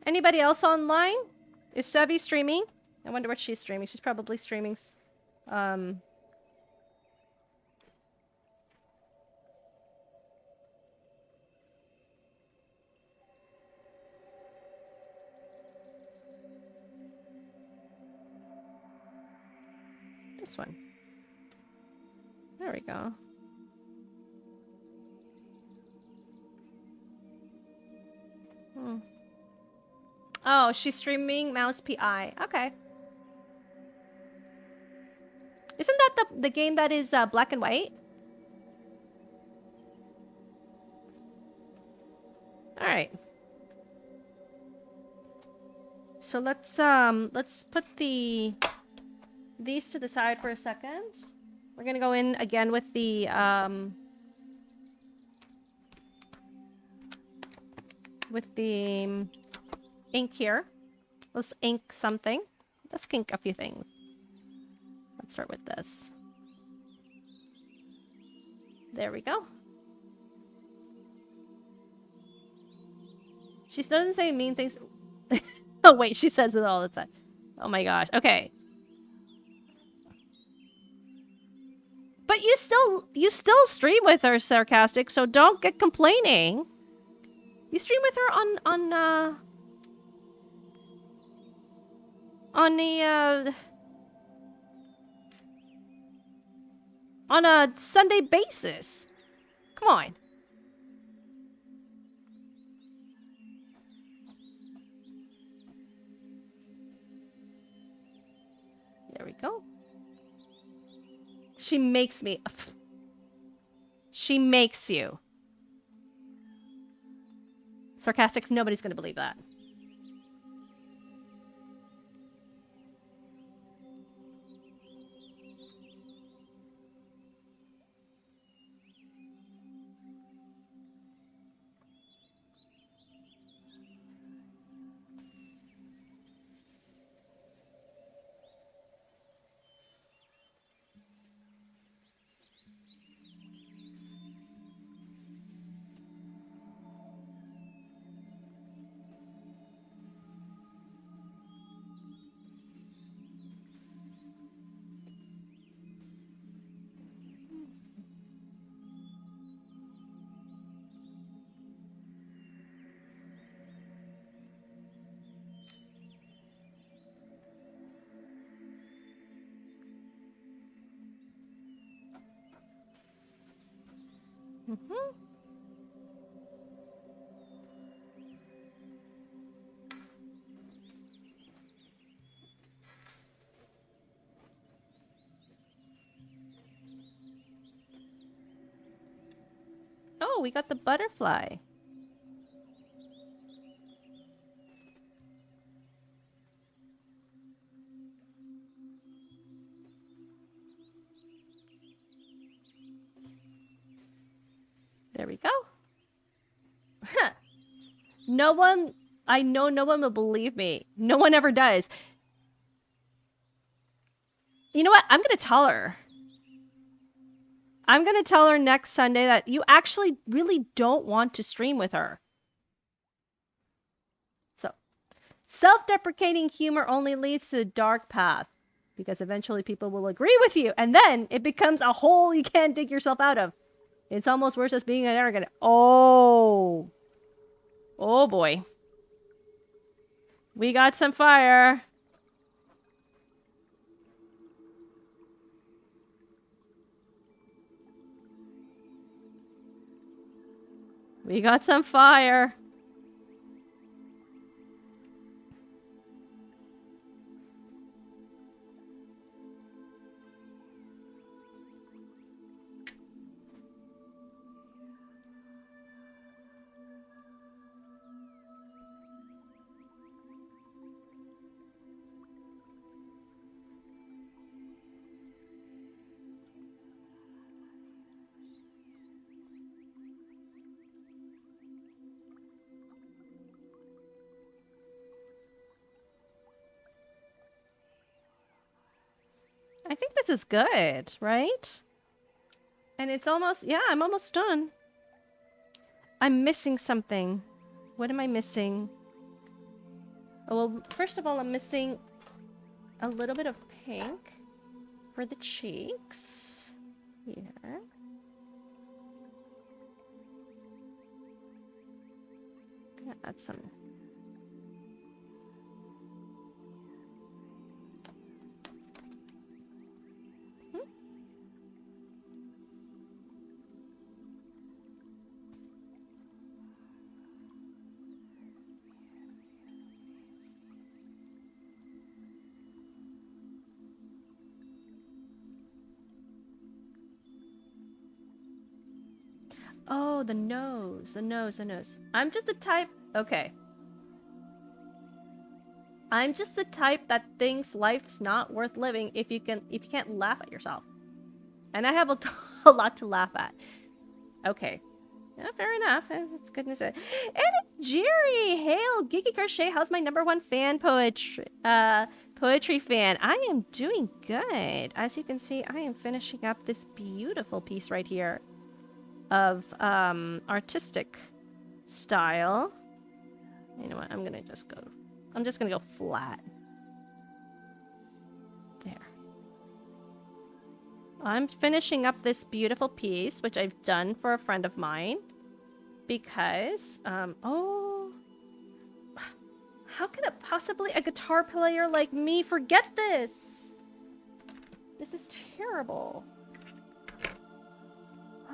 Anybody else online? Is Sevi streaming? I wonder what she's streaming. She's probably streaming. This one. There we go. Oh, she's streaming Mouse PI. Okay. Isn't that the game that is black and white? All right. So let's put these to the side for a second. We're gonna go in again with the ink here. Let's ink something. Let's ink a few things. Let's start with this. There we go. She doesn't say mean things. Oh wait, she says it all the time. Oh my gosh. Okay. But you still stream with her, Sarcastic, so don't get complaining. You stream with her on a Sunday basis. Come on. There we go. She makes me. She makes you. Sarcastic, nobody's gonna believe that. Oh, we got the butterfly. There we go. I know no one will believe me. No one ever does. You know what? I'm going to tell her. I'm going to tell her next Sunday that you actually really don't want to stream with her. So, self-deprecating humor only leads to the dark path. Because eventually people will agree with you. And then it becomes a hole you can't dig yourself out of. It's almost worse as being an arrogant. Oh. Oh boy. We got some fire. We got some fire. I think this is good, right? And it's almost... Yeah, I'm almost done. I'm missing something. What am I missing? Oh, well, first of all, I'm missing a little bit of pink for the cheeks. Here. Gonna add some. Oh, the nose, the nose, the nose. I'm just the type. Okay. I'm just the type that thinks life's not worth living if you can't laugh at yourself. And I have a lot to laugh at. Okay. Yeah, fair enough. It's goodness. And it's Jerry. Hail, Geeky Crochet. How's my #1 fan poetry fan? I am doing good. As you can see, I am finishing up this beautiful piece right here of artistic style. You know what? I'm just gonna go flat. There. I'm finishing up this beautiful piece, which I've done for a friend of mine. Because, oh... How can it possibly a guitar player like me forget this? This is terrible.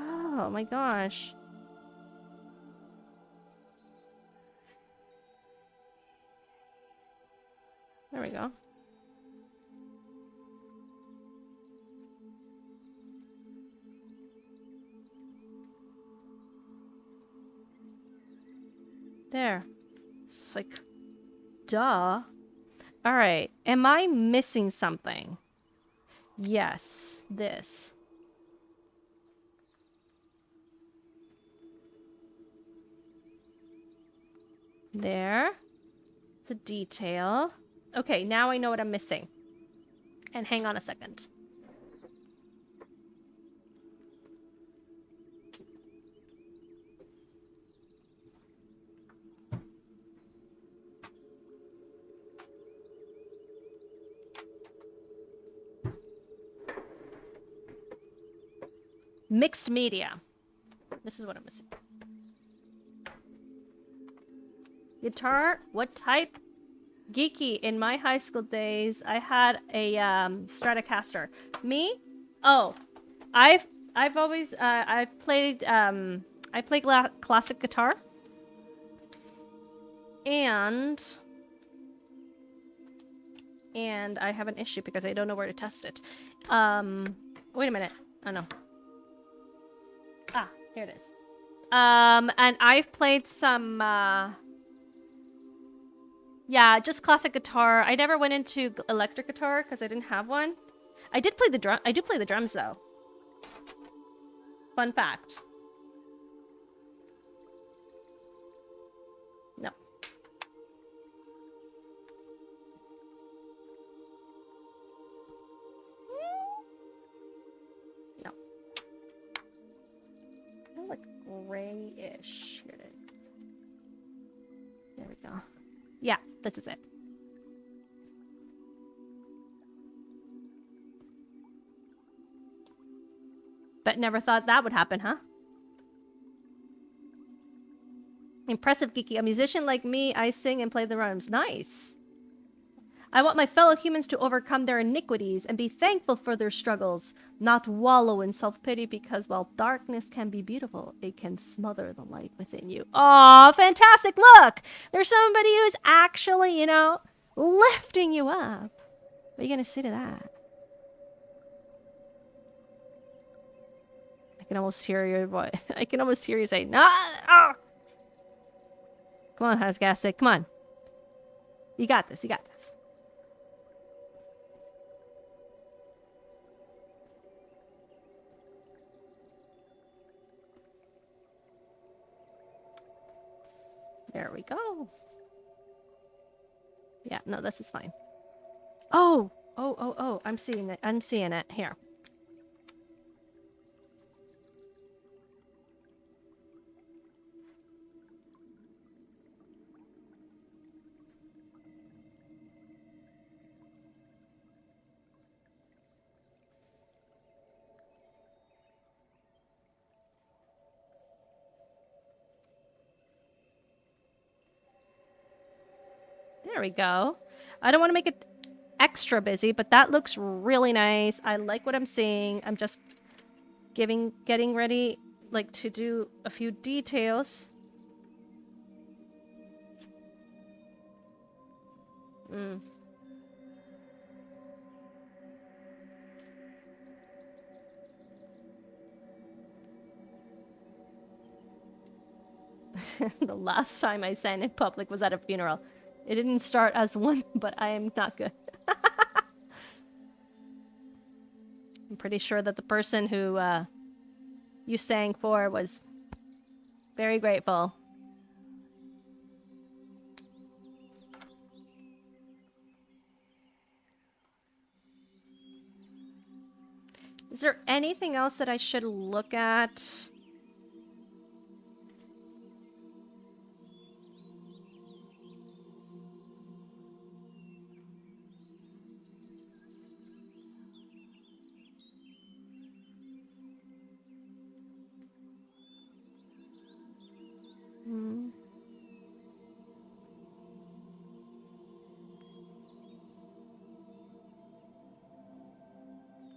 Oh my gosh. There we go. There. It's like, duh. Alright, am I missing something? Yes, this. There. It's a detail. Okay, now I know what I'm missing. And hang on a second. Mixed media. This is what I'm missing. Guitar? What type? Geeky. In my high school days, I had a Stratocaster. Me? Oh, I've always I've played I play classic guitar, and I have an issue because I don't know where to test it. Wait a minute. Oh no. Ah, here it is. And I've played some, yeah, just classic guitar. I never went into electric guitar because I didn't have one. I did play the drum. I do play the drums though. Fun fact. No. No. Kind of like grayish. Here it is. There we go. Yeah, this is it. But never thought that would happen, huh? Impressive, Geeky. A musician like me, I sing and play the drums. Nice. I want my fellow humans to overcome their iniquities and be thankful for their struggles, not wallow in self-pity because while darkness can be beautiful, it can smother the light within you. Aw, fantastic. Look, there's somebody who's actually, you know, lifting you up. What are you going to say to that? I can almost hear your voice. I can almost hear you say, nah, oh. Come on, Hasgastic, come on. You got this, you got this. There we go. Yeah, no, this is fine. Oh, I'm seeing it. I'm seeing it. Here. There we go. I don't want to make it extra busy, but that looks really nice. I like what I'm seeing. I'm just getting ready, like, to do a few details. The last time I sang in public was at a funeral. It didn't start as one, but I am not good. I'm pretty sure that the person who you sang for was very grateful. Is there anything else that I should look at?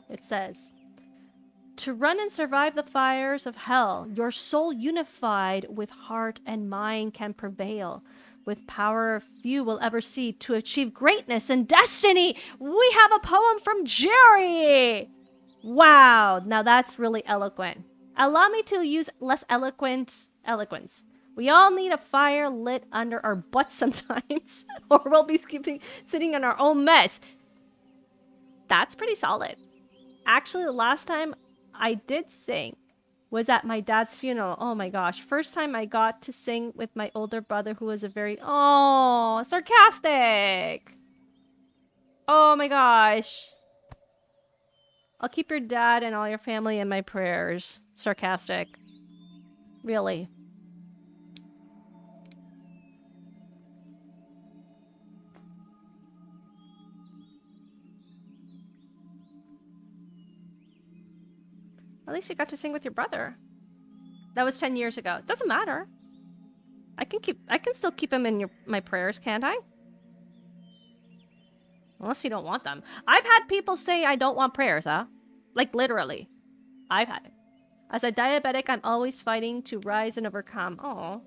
It says, to run and survive the fires of hell, your soul unified with heart and mind can prevail. With power few will ever see to achieve greatness and destiny. We have a poem from Jerry. Wow, now that's really eloquent. Allow me to use less eloquence. We all need a fire lit under our butts sometimes, or we'll be sitting in our own mess. That's pretty solid. Actually, the last time I did sing was at my dad's funeral. Oh my gosh. First time I got to sing with my older brother, who was a very, sarcastic. Oh my gosh. I'll keep your dad and all your family in my prayers. Sarcastic. Really. At least you got to sing with your brother. That was 10 years ago. It doesn't matter. I can still keep him in my prayers, can't I? Unless you don't want them. I've had people say I don't want prayers, huh? Like, literally. I've had it. As a diabetic, I'm always fighting to rise and overcome. Oh.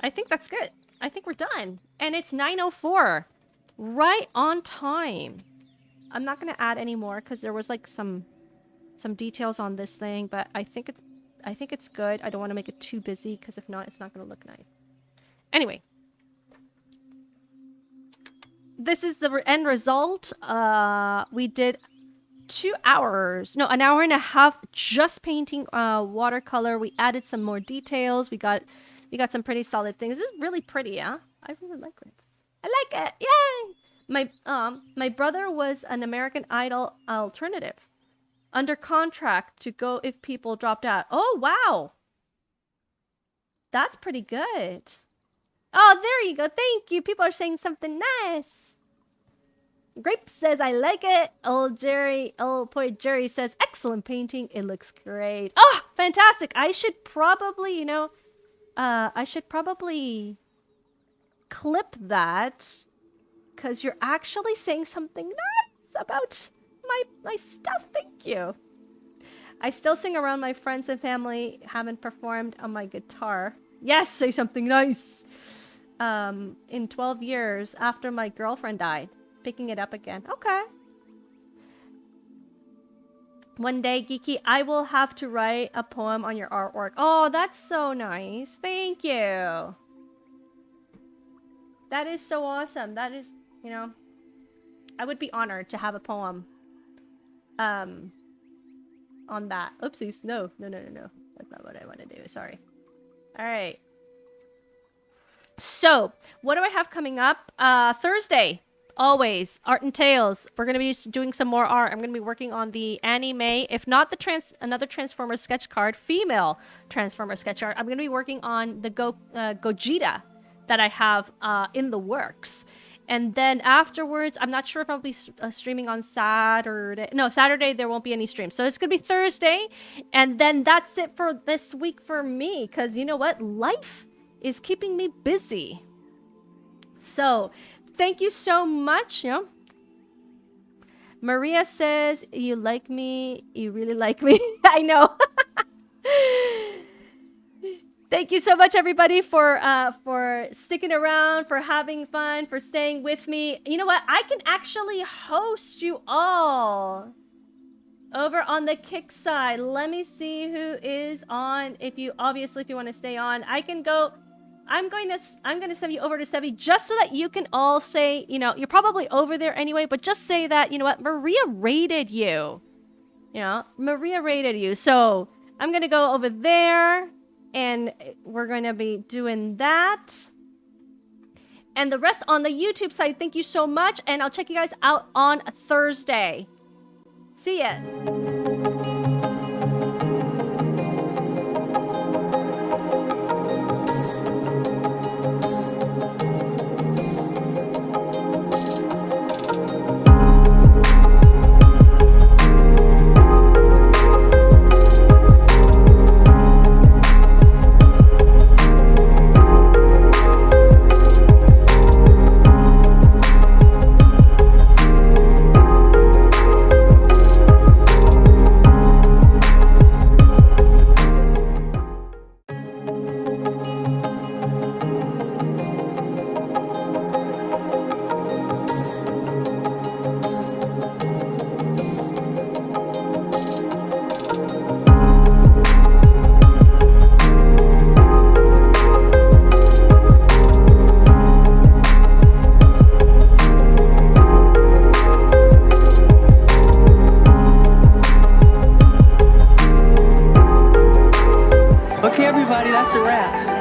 I think that's good. I think we're done. And it's 9:04. Right on time. I'm not going to add any more because there was like some details on this thing, but I think it's good. I don't want to make it too busy because if not, it's not going to look nice. Anyway, this is the end result. We did 2 hours, no, an hour and a half just painting watercolor. We added some more details. We got some pretty solid things. This is really pretty, huh? I really like it. I like it. Yay! My brother was an American Idol alternative, under contract to go if people dropped out. Oh, wow. That's pretty good. Oh, there you go. Thank you. People are saying something nice. Grape says, I like it. Old poor Jerry says, excellent painting. It looks great. Oh, fantastic. I should probably, clip that. Because you're actually saying something nice about my stuff. Thank you. I still sing around my friends and family. Haven't performed on my guitar. Yes, say something nice. In 12 years after my girlfriend died. Picking it up again. Okay. One day, Geeky, I will have to write a poem on your artwork. Oh, that's so nice. Thank you. That is so awesome. That is... I would be honored to have a poem on that. Oopsies. No. That's not what I want to do. Sorry. All right. So, what do I have coming up? Thursday. Always. Art and Tales. We're going to be doing some more art. I'm going to be working on the anime. If not another Transformers sketch card, female Transformers sketch art. I'm going to be working on the Gogeta that I have in the works. And then afterwards, I'm not sure if I'll be streaming on Saturday. No, Saturday there won't be any streams. So it's going to be Thursday. And then that's it for this week for me. Because you know what? Life is keeping me busy. So thank you so much. You know, Maria says, you like me. You really like me. I know. Thank you so much, everybody, for sticking around, for having fun, for staying with me. You know what? I can actually host you all over on the Kick side. Let me see who is on. If you want to stay on, I can go. I'm going to send you over to Sevi just so that you can all say, you know, you're probably over there anyway, but just say that, you know what, Maria rated you. You know, Maria rated you. So I'm going to go over there. And we're going to be doing that. And the rest on the YouTube side, thank you so much. And I'll check you guys out on Thursday. See ya. Okay, everybody, that's a wrap.